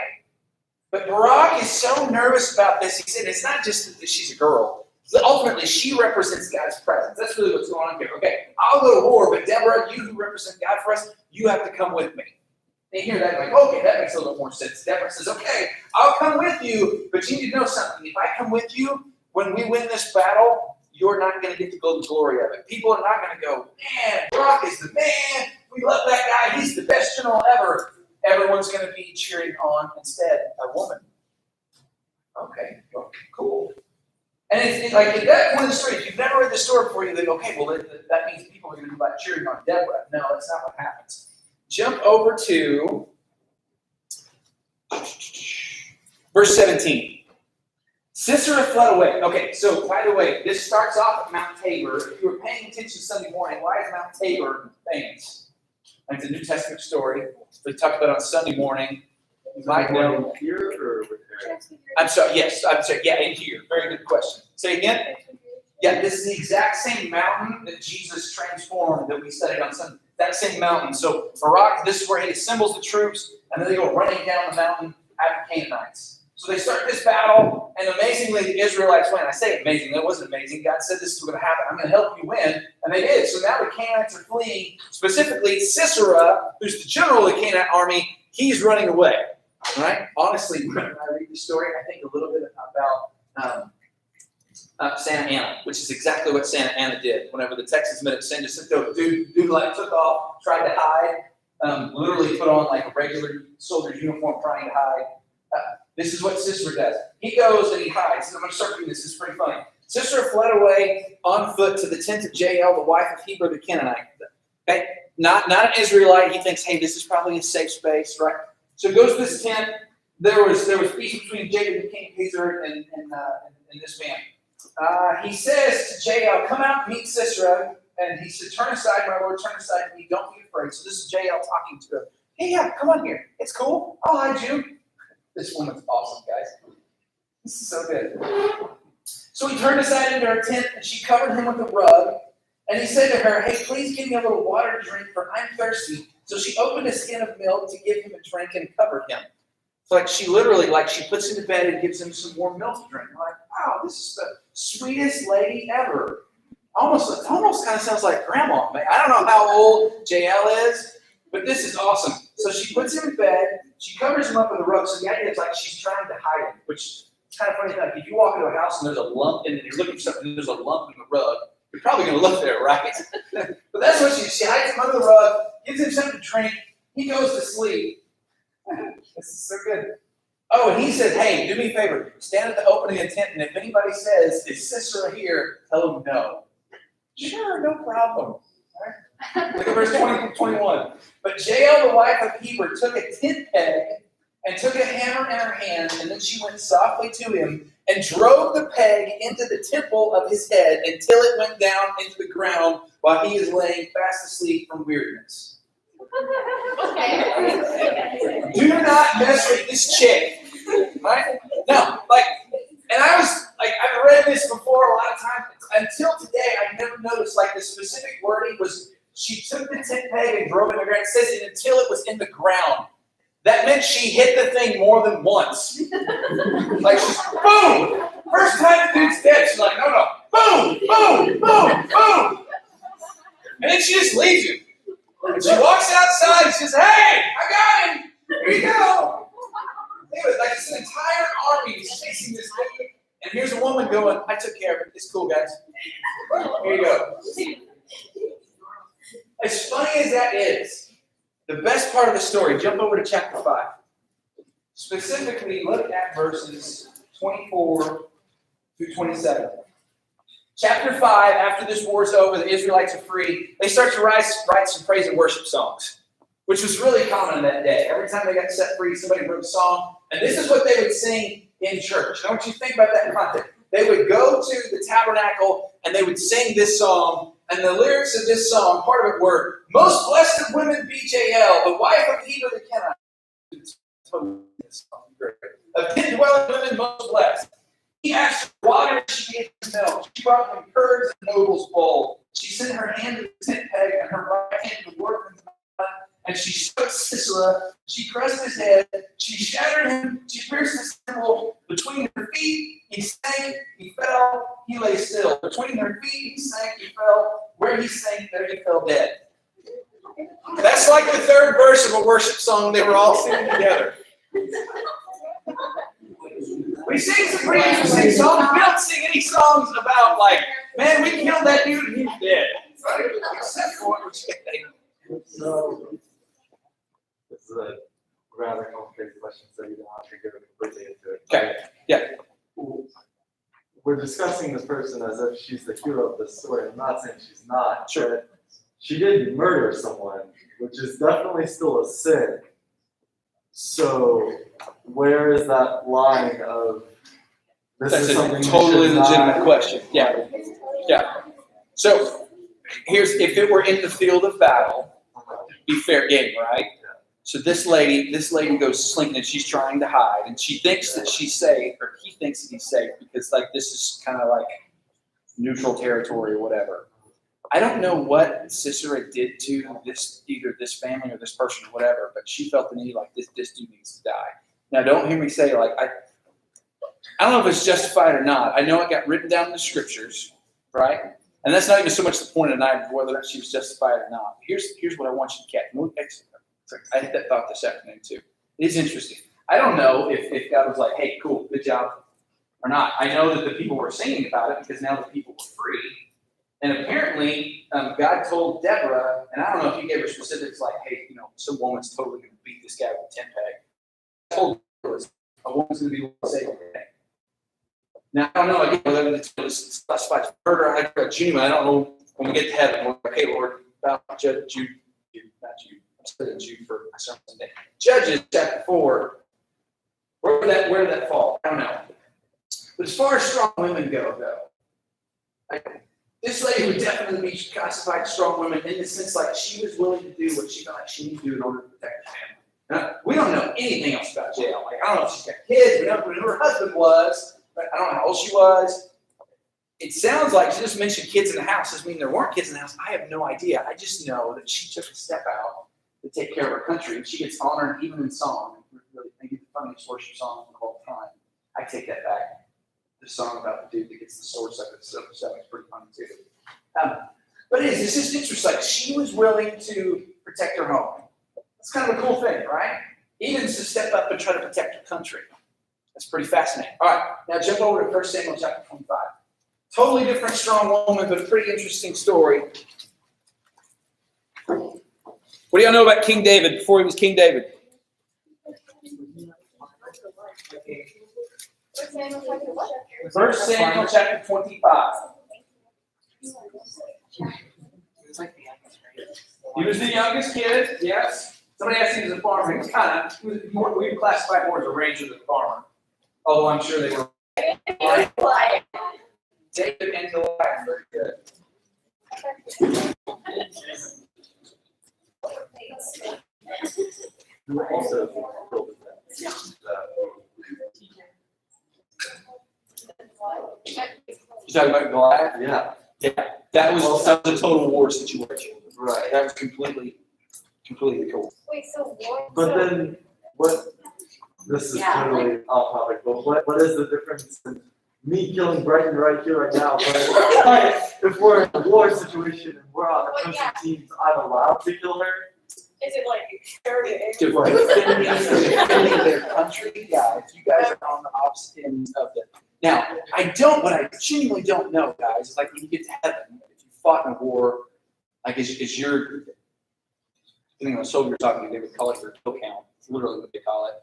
But Barak is so nervous about this. He said it's not just that she's a girl. Ultimately, she represents God's presence. That's really what's going on here. Okay, I'll go to war, but Deborah, you who represent God for us, you have to come with me. They hear that, like, okay, that makes a little more sense. Deborah says, okay, I'll come with you, but you need to know something. If I come with you, when we win this battle, you're not going to get to go the glory of it. People are not going to go, man, Barak is the man. We love that guy. He's the best general ever. Everyone's going to be cheering on, instead, a woman. Okay, cool. And it's like, at that point in the story, if you've never read the story before, you think, okay, well, that means people are going to be like cheering on Deborah. No, that's not what happens. Jump over to verse 17. Sisera fled away. Okay, so by the way, this starts off at Mount Tabor. If you were paying attention Sunday morning, why is Mount Tabor famous? And it's a New Testament story. We talked about it on Sunday morning. You might know. Here or with there? I'm sorry, yeah, in here. Very good question. Say again? Yeah, this is the exact same mountain that Jesus transformed that we studied on Sunday. That same mountain. So Barak, this is where he assembles the troops, and then they go running down the mountain at the Canaanites. So they start this battle, and amazingly, the Israelites win. I say amazing, that wasn't amazing. God said this is going to happen. I'm going to help you win. And they did. So now the Canaanites are fleeing. Specifically, Sisera, who's the general of the Canaanite army, he's running away. Right? Honestly, when I read the story, I think a little bit about Santa Anna, which is exactly what Santa Anna did. Whenever the Texas Medic San Jacinto dude like took off, tried to hide, literally put on like a regular soldier's uniform trying to hide. This is what Sisera does. He goes and he hides. I'm going to start reading this. It's pretty funny. Sisera fled away on foot to the tent of Jael, the wife of Heber the Canaanite. Okay? Not an Israelite. He thinks, hey, this is probably a safe space, right? So he goes to this tent. There was peace between Jacob the king, Hazor, and this man. He says to Jael, come out and meet Sisera. And he said, turn aside, my lord, turn aside to me. Don't be afraid. So this is Jael talking to him. Hey, yeah, come on here. It's cool. I'll hide you. This woman's awesome, guys. This is so good. So he turned aside into her tent, and she covered him with a rug. And he said to her, hey, please give me a little water to drink, for I'm thirsty. So she opened a skin of milk to give him a drink and covered him. It's like she literally, she puts him to bed and gives him some warm milk to drink. I'm like, wow, this is the sweetest lady ever. It almost kind of sounds like grandma. Man. I don't know how old Jael is, but this is awesome. So she puts him in bed. She covers him up with a rug. So the idea is like she's trying to hide him, which is kind of funny. Like if you walk into a house and there's a lump in it, you're looking for something and there's a lump in the rug, you're probably going to look there, right? But that's what she hides him under the rug, gives him something to drink. He goes to sleep. This is so good. Oh, and he says, hey, do me a favor. Stand at the opening of the tent, and if anybody says, is Sisera here, tell them no. Sure, no problem. Right? Look at verse 21. But Jael, the wife of Heber, took a tent peg and took a hammer in her hand, and then she went softly to him and drove the peg into the temple of his head until it went down into the ground while he is laying fast asleep from weariness. Do not mess with this chick. Right? No, like, and I was like, I've read this before a lot of times. Until today, I never noticed like the specific wording was she took the tent peg and drove it in the ground. It says it until it was in the ground. That meant she hit the thing more than once. Like she's boom! First time the dude's dead, she's like, no. Boom! Boom! Boom! Boom! And then she just leaves you. And she walks outside and she says, hey, I got him! Here you go! Anyway, like it's an entire army is chasing this dude. And here's a woman going, I took care of it. It's cool, guys. Here you go. As funny as that is, the best part of the story, jump over to chapter 5. Specifically, look at verses 24 through 27. Chapter 5, after this war's over, the Israelites are free. They start to write some praise and worship songs, which was really common in that day. Every time they got set free, somebody wrote a song. And this is what they would sing in church. Now, I want you to think about that in context. They would go to the tabernacle and they would sing this song. And the lyrics of this song, part of it were, most blessed of women, BJL, the wife of Heber the Kenite. Of 10 dwelling women, most blessed. He asked for water, she gave him milk. She brought him curds and noodles bowl. She sent her hand to the tent peg and her right hand to the workman's knife. And she struck Sisera. She pressed his head. She shattered him. She pierced his temple. Between her feet, he sank. He fell. He lay still. Between her feet, he sank. He fell. Where he sank, there he fell dead. That's like the third verse of a worship song they were all singing together. We sing some pretty interesting songs. We don't sing any songs about like, man, we killed that dude and he was dead. Right? Except for what we're saying. So, this is a rather complicated question, so you don't have to go completely into it. Okay. Yeah. We're discussing this person as if she's the hero of the story. I'm not saying she's not. Sure. But she did murder someone, which is definitely still a sin. So, where is that line of this That's is something a you totally should legitimate not- question. Yeah. Yeah. So here's, if it were in the field of battle, be fair game, right? So this lady goes slinking and she's trying to hide and she thinks that she's safe, or he thinks that he's safe because like this is kind of like neutral territory or whatever. I don't know what Sisera did to this, either this family or this person or whatever, but she felt the need like this dude needs to die. Now don't hear me say like I don't know if it's justified or not. I know it got written down in the scriptures, right? And that's not even so much the point tonight of whether she was justified or not. Here's what I want you to catch. I had that thought this afternoon too. It's interesting. I don't know if God was like, hey, cool, good job, or not. I know that the people were singing about it because now the people were free. And apparently, God told Deborah, and I don't know if he gave her specifics like, hey, some woman's totally going to beat this guy with a tent peg. I told her a woman's going to be able to save her. Now, I don't know again whether it's classified as murder. I don't know when we get to heaven, we're like, hey, Lord, about judge you, not you. I'm studying you for my sermon today. Judges chapter 4. Where did that fall? I don't know. But as far as strong women go, though, this lady would definitely be classified as strong women in the sense like she was willing to do what she felt like she needed to do in order to protect her family. Now, we don't know anything else about jail. Like, I don't know if she's got kids. We don't know who her husband was. But I don't know how old she was. It sounds like she just mentioned kids in the house. Doesn't mean there weren't kids in the house. I have no idea. I just know that she took a step out to take care of her country. And she gets honored even in song. Really, maybe the funniest worship song of all time. I take that back. The song about the dude that gets the sword stuck in the stomach is pretty funny too. But it's just interesting. Like she was willing to protect her home. That's kind of a cool thing, right? Even to step up and try to protect her country. That's pretty fascinating. All right, now jump over to 1 Samuel chapter 25. Totally different, strong woman, but a pretty interesting story. What do y'all know about King David before he was King David? 1 Samuel chapter 25. He was the youngest kid, yes. Somebody asked if he was a farmer. He was kind of, we would classify more as a ranger than a farmer. Although I'm sure they were. David and Goliath, very good. Who also killed You talking about Goliath? Yeah, Yeah, that was a total war situation. right. That was completely cool. Wait, so what? But then, what, this is totally off topic, but what is the difference in me killing Brighton right here, right now? But like, if we're in a war situation and we're on opposing teams, I'm allowed to kill her? Is it like Defending their country, yeah, if you guys are on the opposite ends of it. Now, what I genuinely don't know, guys, is like when you get to heaven, if you fought in a war, like is your, depending on the soldier you're talking to, they would call it your kill count. It's literally what they call it.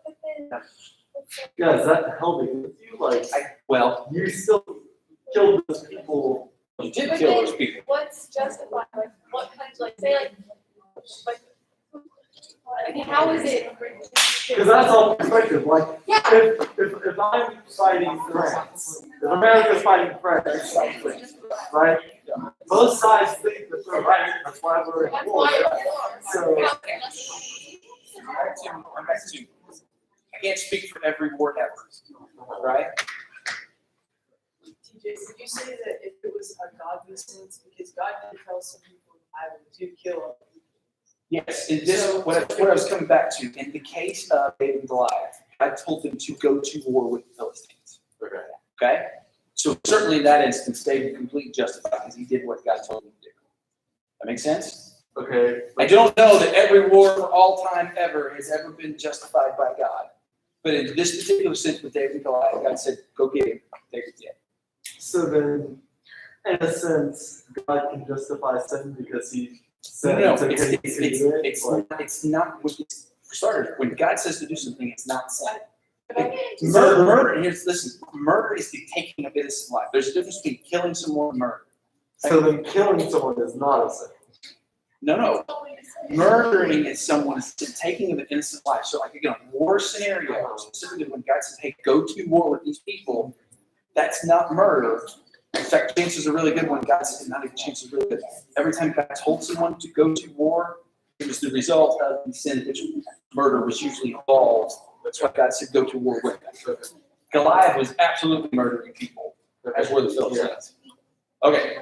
Yeah, is that helping with you? Like, Well, you still killed those people. you did kill those people. What's justified? Like, what kind? Like, say, like, how is it? Because that's all perspective. Like, Yeah. if I'm fighting France, if America's fighting France, right? Both sides think that they're right. That's why we're in That's war. why it's So, war. I'm back to, I can't speak for every war ever, right? TJ, did you say that if it was a godly sense, because God did tell some people, I will do kill other people. Yes, and this what I was coming back to. In the case of David and Goliath, God told them to go to war with the Philistines. Okay? So certainly in that instance, David completely justified because he did what God told him to do. That makes sense? okay. I don't know that every war for all time ever has ever been justified by God. But in this particular sense with David and Goliath, God said, go get him. David did. So then, in a sense, God can justify sin because he said No, it's okay to do it. it's not, for starters, when God says to do something, it's not sin. But Murder, listen, murder is the taking of innocent life. There's a difference between killing someone and murder. So then killing someone is not a sin. No. Murdering is someone is the taking of an innocent life. So like again, a war scenario, specifically when God says, hey, go to war with these people, that's not murder. In fact, chances are really good when God says, not even chances are really good. Every time God told someone to go to war, it was the result of the sin which murder was usually involved. That's why God said, go to war with them. Goliath was absolutely murdering people, as were the Philistines. Okay.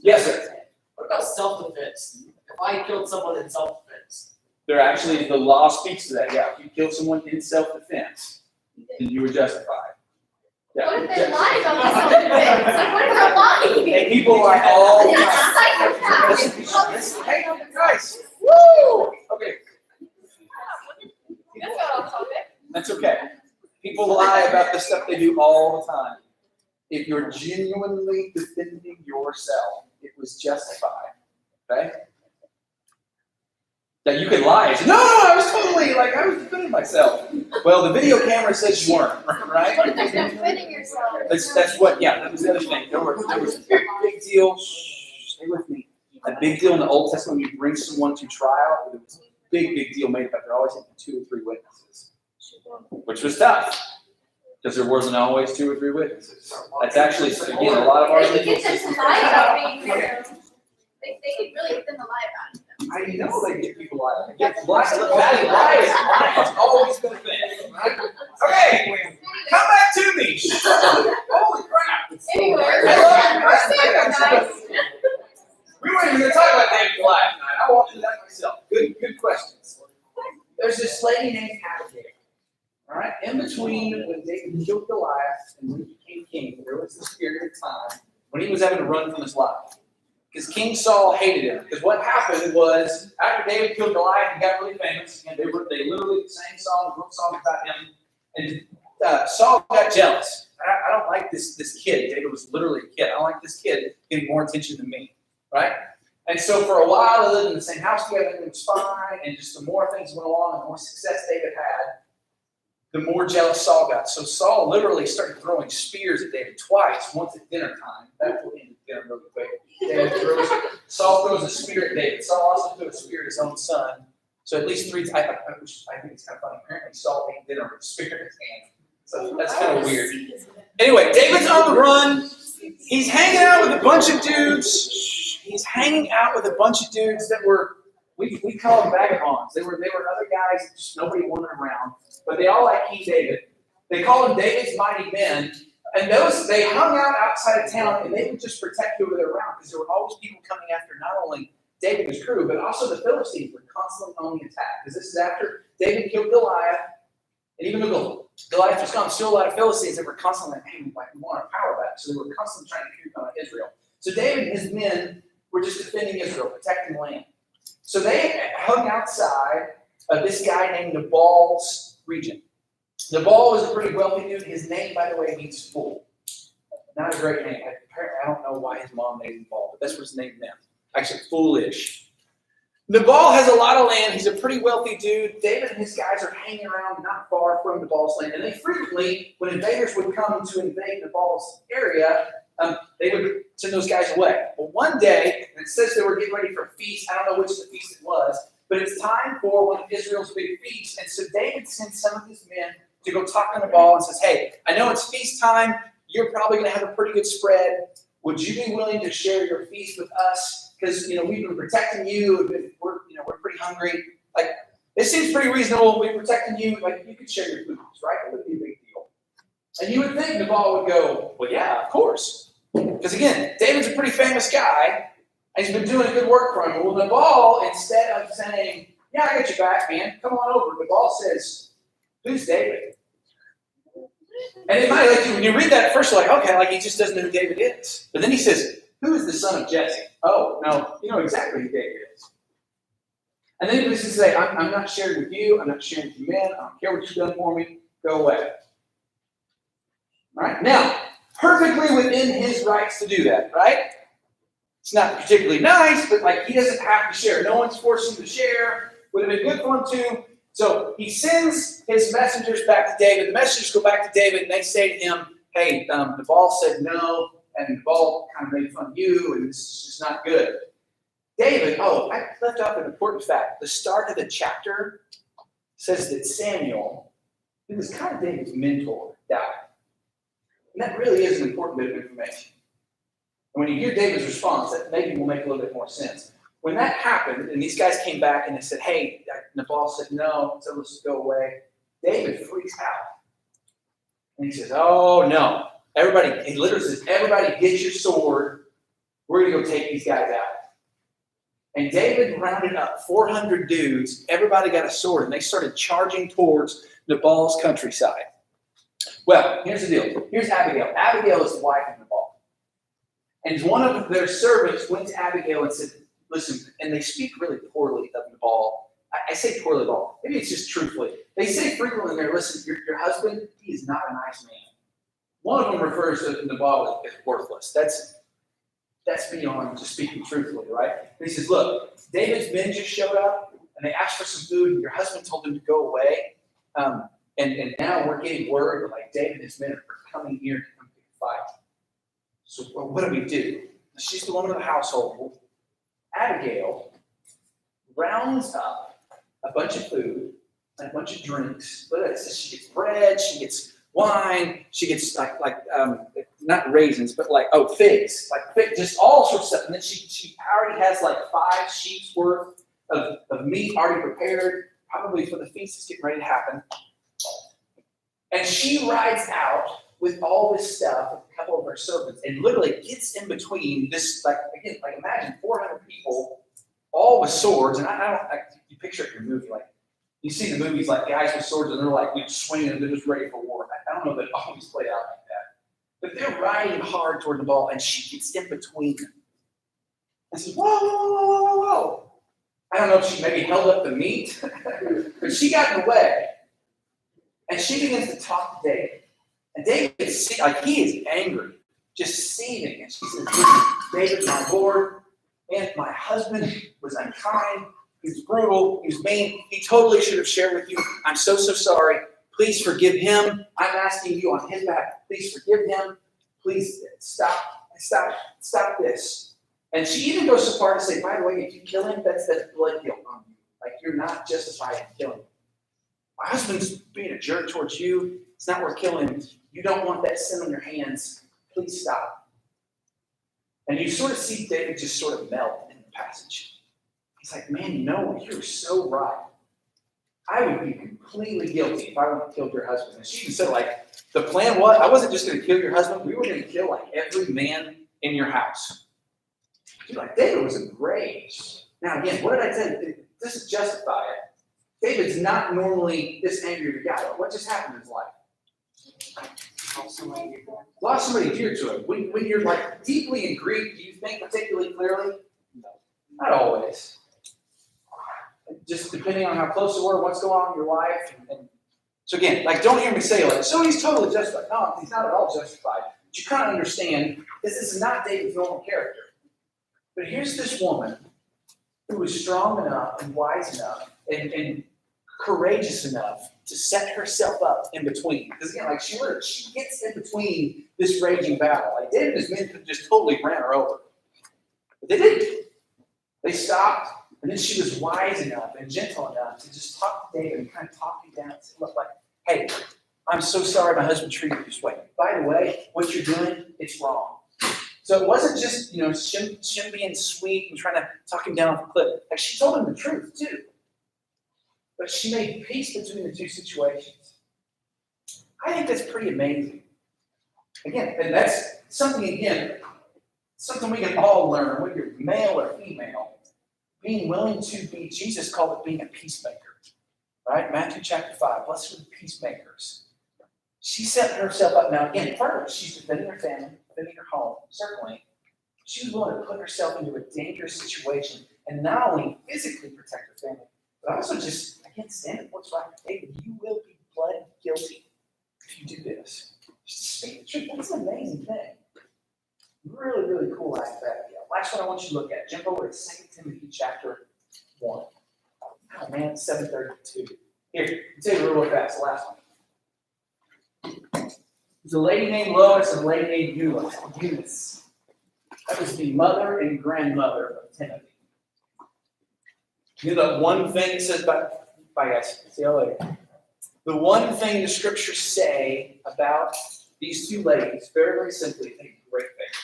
Yes, sir. What about self-defense? If I killed someone in self-defense, There actually, the law speaks to that. Yeah, if you kill someone in self-defense, then you were justified. Yeah. what if they lie about my self-defense? Like, what if they're lying? And people lie all the It's time. a psychopath. Hey, guys. Woo! Okay, That's not off topic. that's okay. People lie about the stuff they do all the time. If you're genuinely defending yourself, it was justified. Okay? Now you can lie and say, no, I was defending myself. Well, the video camera says you weren't, right? What if there's no defending yourself? That's what, yeah, that was the other thing. There was a big deal, stay with me. A big deal in the Old Testament when you bring someone to trial, there was a big deal made about there always had to be 2 or 3 witnesses, which was tough because there wasn't always 2 or 3 witnesses. That's actually, again, a lot of our They could legal get them systems. to lie about being here. They could really get them to lie about it. I know they get people lying. Lie is always been a thing. Right? Okay, come back to me. Holy crap. Anyway, I we're here, guys. We weren't even going to talk about David and Goliath tonight. I walked into that myself. Good questions. There's this lady named Abigail. All right, in between when David killed Goliath and when he became king, there was this period of time when he was having to run from his life. Because King Saul hated him. Because what happened was, after David killed Goliath and got really famous, and they literally sang songs, wrote songs about him, and Saul got jealous. I don't like this kid. David was literally a kid. I don't like this kid getting more attention than me, right? And so for a while, they lived in the same house together, and it was fine, and just the more things went along, the more success David had, the more jealous Saul got. So Saul literally started throwing spears at David twice, once at dinner time. That's what ended dinner really quick. Saul throws a spear at David. Saul also threw a spear at his own son. So at least 3 times. I think it's kind of funny. Apparently Saul ate dinner with a spear in his hand. So that's kind of weird. Anyway, David's on the run. He's hanging out with a bunch of dudes. That were we call them vagabonds. They were other guys, just nobody wanted around, but they all like King David. They called him David's mighty men, and they hung out outside of town, and they would just protect whoever they're around, because there were always people coming after not only David and his crew, but also the Philistines were constantly on the attack, because this is after David killed Goliath, and even though Goliath was gone, still a lot of Philistines that were constantly like, hey, we want our power back, so they were constantly trying to creep on Israel. So David and his men were just defending Israel, protecting land. So they hung outside of this guy named Nabal's region. Nabal was a pretty wealthy dude. His name, by the way, means fool. Not a great name. I don't know why his mom named him Nabal, but that's what his name meant. Actually, foolish. Nabal has a lot of land. He's a pretty wealthy dude. David and his guys are hanging around not far from Nabal's land. And they frequently, when invaders would come to invade Nabal's area, they would send those guys away. But one day, and it says they were getting ready for a feast. I don't know which the feast it was, but it's time for one of Israel's big feasts. And so David sends some of his men to go talk to Nabal and says, hey, I know it's feast time. You're probably going to have a pretty good spread. Would you be willing to share your feast with us? Because, we've been protecting you. We're pretty hungry. Like, this seems pretty reasonable. We're protecting you. Like, you could share your food, right? It wouldn't be a big deal. And you would think Nabal would go, well, yeah, of course. Because, again, David's a pretty famous guy, and he's been doing good work for him. Well, Nabal, instead of saying, yeah, I got your back, man, come on over, Nabal says, who's David? And it might, when you read that at first, you're like, okay, like he just doesn't know who David is. But then he says, who is the son of Jesse? Oh, no, you know exactly who David is. And then he goes to say, I'm not sharing with you. I'm not sharing with you men. I don't care what you've done for me. Go away. All right? Now, perfectly within his rights to do that, right? It's not particularly nice, but like he doesn't have to share. No one's forcing him to share. Would have been good for him to. So he sends his messengers back to David. The messengers go back to David, and they say to him, hey, Nabal said no, and Nabal kind of made fun of you, and this is just not good. David, I left off an important fact. The start of the chapter says that Samuel, who was kind of David's mentor, died. And that really is an important bit of information. And when you hear David's response, that maybe will make a little bit more sense. When that happened, and these guys came back and they said, hey, Nabal said no, so let's go away. David freaks out. And he says, oh, no. Everybody, he literally says, everybody get your sword. We're going to go take these guys out. And David rounded up 400 dudes. Everybody got a sword, and they started charging towards Nabal's countryside. Well, here's the deal. Here's Abigail. Abigail is the wife of Nabal. And one of their servants went to Abigail and said, listen, and they speak really poorly of Nabal. I say poorly of Nabal. Maybe it's just truthfully. They say frequently in there, listen, your husband, he is not a nice man. One of them refers to Nabal as worthless. That's beyond just speaking truthfully, right? And he says, look, David's men just showed up, and they asked for some food, and your husband told them to go away. And now we're getting word that like David and his men are coming here to come fight. So what do? She's the woman of the household. Abigail rounds up a bunch of food and a bunch of drinks. She gets bread, she gets wine, she gets not raisins, but figs, just all sorts of stuff. And then she already has 5 sheets worth of meat already prepared, probably for the feast that's getting ready to happen. And she rides out with all this stuff with a couple of her servants and literally gets in between this, imagine 400 people, all with swords. And you picture it in your movie, you see the movies guys with swords and they're swinging and they're just ready for war. I don't know that it always played out like that. But they're riding hard toward the ball and she gets in between them. And says, whoa, whoa, whoa, whoa, whoa, whoa. I don't know if she maybe held up the meat, but she got in the way. And she begins to talk to David. And David, he is angry, just seething. And she says, David, my Lord, and my husband was unkind. He was brutal. He was mean. He totally should have shared with you. I'm so sorry. Please forgive him. I'm asking you on his behalf. Please forgive him. Please stop this. And she even goes so far to say, by the way, if you kill him, that's blood guilt on you. You're not justified in killing him. My husband's being a jerk towards you. It's not worth killing him. You don't want that sin on your hands. Please stop. And you sort of see David just sort of melt in the passage. He's like, man, you know what? You're so right. I would be completely guilty if I would have killed your husband. And she even said, like, the plan was, I wasn't just going to kill your husband. We were going to kill, like, every man in your house. She's like, David was enraged. Now, again, what did I say? This is justify it. David's not normally this angry of a guy. What just happened in his life? Lost somebody dear to him. When you're, like, deeply in grief, do you think particularly clearly? No. Not always. Just depending on how close you were, what's going on in your life. And so again, like, don't hear me say, like, so he's totally justified. No, he's not at all justified. But you kind of understand this is not David's normal character. But here's this woman who was strong enough and wise enough and courageous enough to set herself up in between. Because again, like, she gets in between this raging battle. Like, David and his men could just totally ran her over. But they didn't. They stopped. And then she was wise enough and gentle enough to just talk to David and kind of talk him down and say, look, like, hey, I'm so sorry my husband treated you this way. By the way, what you're doing, it's wrong. So it wasn't just, Shem being sweet and trying to talk him down off the cliff. Like, she told him the truth, too. But she made peace between the two situations. I think that's pretty amazing. Again, and that's something we can all learn, whether you're male or female. Being willing to be, Jesus called it being a peacemaker, right? Matthew chapter 5, blessed are the peacemakers. She set herself up. Now, again, part of it, she's defending her family, defending her home, certainly. She was willing to put herself into a dangerous situation and not only physically protect her family, but also just, again, stand up what's right. David, you will be blood guilty if you do this. Just speak the truth. That's an amazing thing. Really, really cool aspect. Last one I want you to look at. Jump over to 2 Timothy chapter 1. Oh man, it's 7:32. Here, I'll tell you real fast, the last one. There's a lady named Lois and a lady named Eunice. That was the mother and grandmother of Timothy. You know the one thing it says bye guys. See you later. The one thing the scriptures say about these two ladies, very, very simply, they great faith.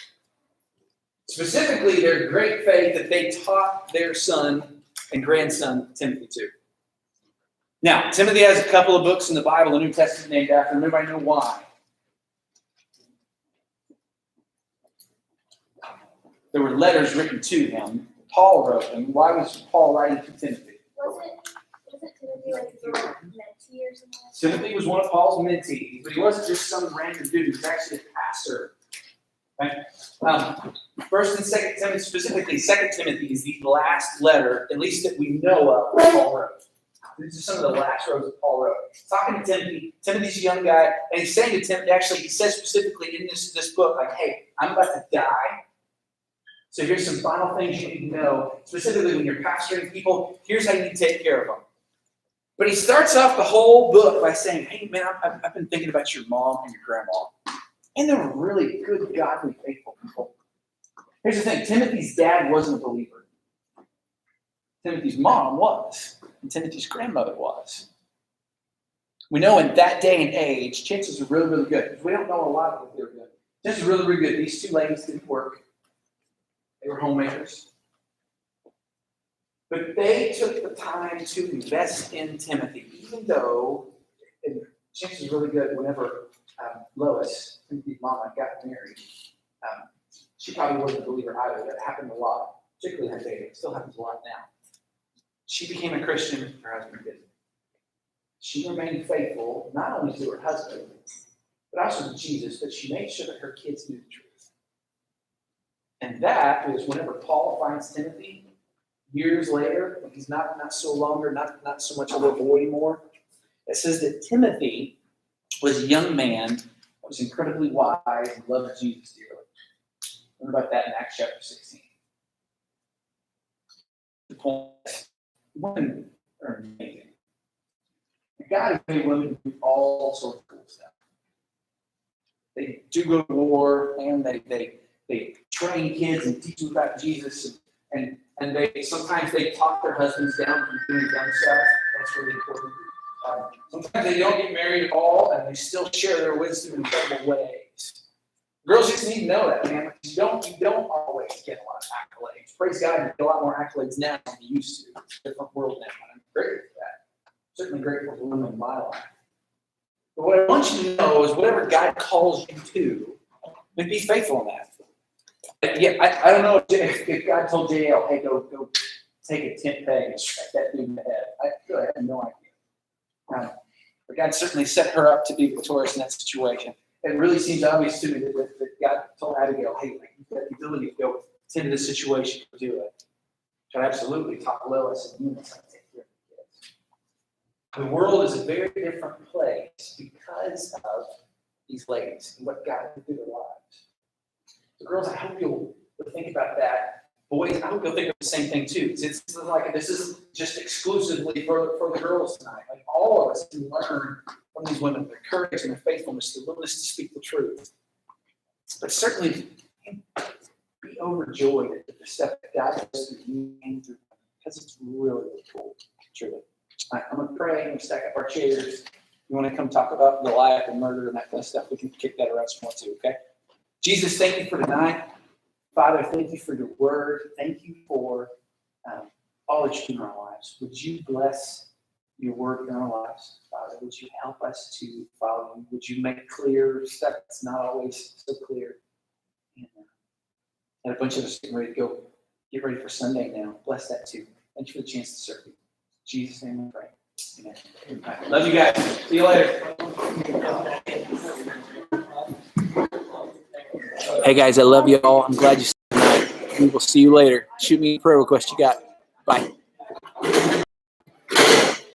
Specifically, their great faith that they taught their son and grandson Timothy to. Now, Timothy has a couple of books in the Bible, the New Testament named after him. Everybody know why? There were letters written to him. Paul wrote them. Why was Paul writing to Timothy? Wasn't Timothy like his little mentee or something? Timothy was one of Paul's mentees, but he wasn't just some random dude. He was actually a pastor. Right? First and Second Timothy, specifically 2 Timothy, is the last letter, at least that we know of, that Paul wrote. These are some of the last words that Paul wrote. He's talking to Timothy. Timothy's a young guy, and he's saying to Timothy, actually, he says specifically in this book, like, hey, I'm about to die. So here's some final things you need to know. Specifically, when you're pastoring people, here's how you need to take care of them. But he starts off the whole book by saying, hey, man, I've been thinking about your mom and your grandma. And they were really good, godly, faithful people. Here's the thing. Timothy's dad wasn't a believer. Timothy's mom was. And Timothy's grandmother was. We know in that day and age, chances are really, really good. Because we don't know a lot of what they were doing. Chances are really, really good. These two ladies didn't work. They were homemakers. But they took the time to invest in Timothy, even though, and chances are really good whenever Lois, Timothy's mama, got married. She probably wasn't a believer either. That happened a lot, particularly in her day. It still happens a lot now. She became a Christian, her husband didn't. She remained faithful, not only to her husband, but also to Jesus, but she made sure that her kids knew the truth. And that is whenever Paul finds Timothy, years later, when he's not so much a little boy anymore, it says that Timothy was a young man that was incredibly wise and loved Jesus dearly. Learn about that in Acts chapter 16. The point is, women are amazing. God has made women do all sorts of cool stuff. They do go to war, and they train kids and teach them about Jesus, and they sometimes they talk their husbands down from doing dumb stuff. That's really important. Sometimes they don't get married at all, and they still share their wisdom in incredible ways. Girls just need to know that, man. You don't always get a lot of accolades. Praise God, you get a lot more accolades now than you used to. It's a different world now, and I'm grateful for that. Certainly grateful for women in my life. But what I want you to know is whatever God calls you to, be faithful in that. Yeah, I don't know if God told JL, hey, go take a tent peg and strike that dude in the head. I have no idea. But God certainly set her up to be victorious in that situation. It really seems obvious to me that God told Abigail, hey, you've got the ability to go into this situation to do it. So absolutely talk Lois and Eunice and take care of the kids. The world is a very different place because of these ladies and what God did through their lives. So girls, I hope you'll think about that. Boys, I hope you'll think of the same thing too. It's like this isn't just exclusively for the girls tonight. Like all of us can learn from these women, their courage and their faithfulness, their willingness to speak the truth. But certainly be overjoyed at the stuff that God does through you and through them, because it's really, really cool, truly. All right, I'm going to pray. I'm going to stack up our chairs. You want to come talk about Goliath and murder and that kind of stuff, we can kick that around some more too, okay? Jesus, thank you for tonight. Father, thank you for your word. Thank you for all that you do in our lives. Would you bless your word in our lives, Father? Would you help us to follow you? Would you make clear stuff that's not always so clear? And a bunch of us getting ready to get ready for Sunday now. Bless that too. Thank you for the chance to serve you. In Jesus' name we pray. Amen. All right. Love you guys. See you later. Hey guys, I love you all. I'm glad you stayed tonight. We will see you later. Shoot me a prayer request you got. Bye.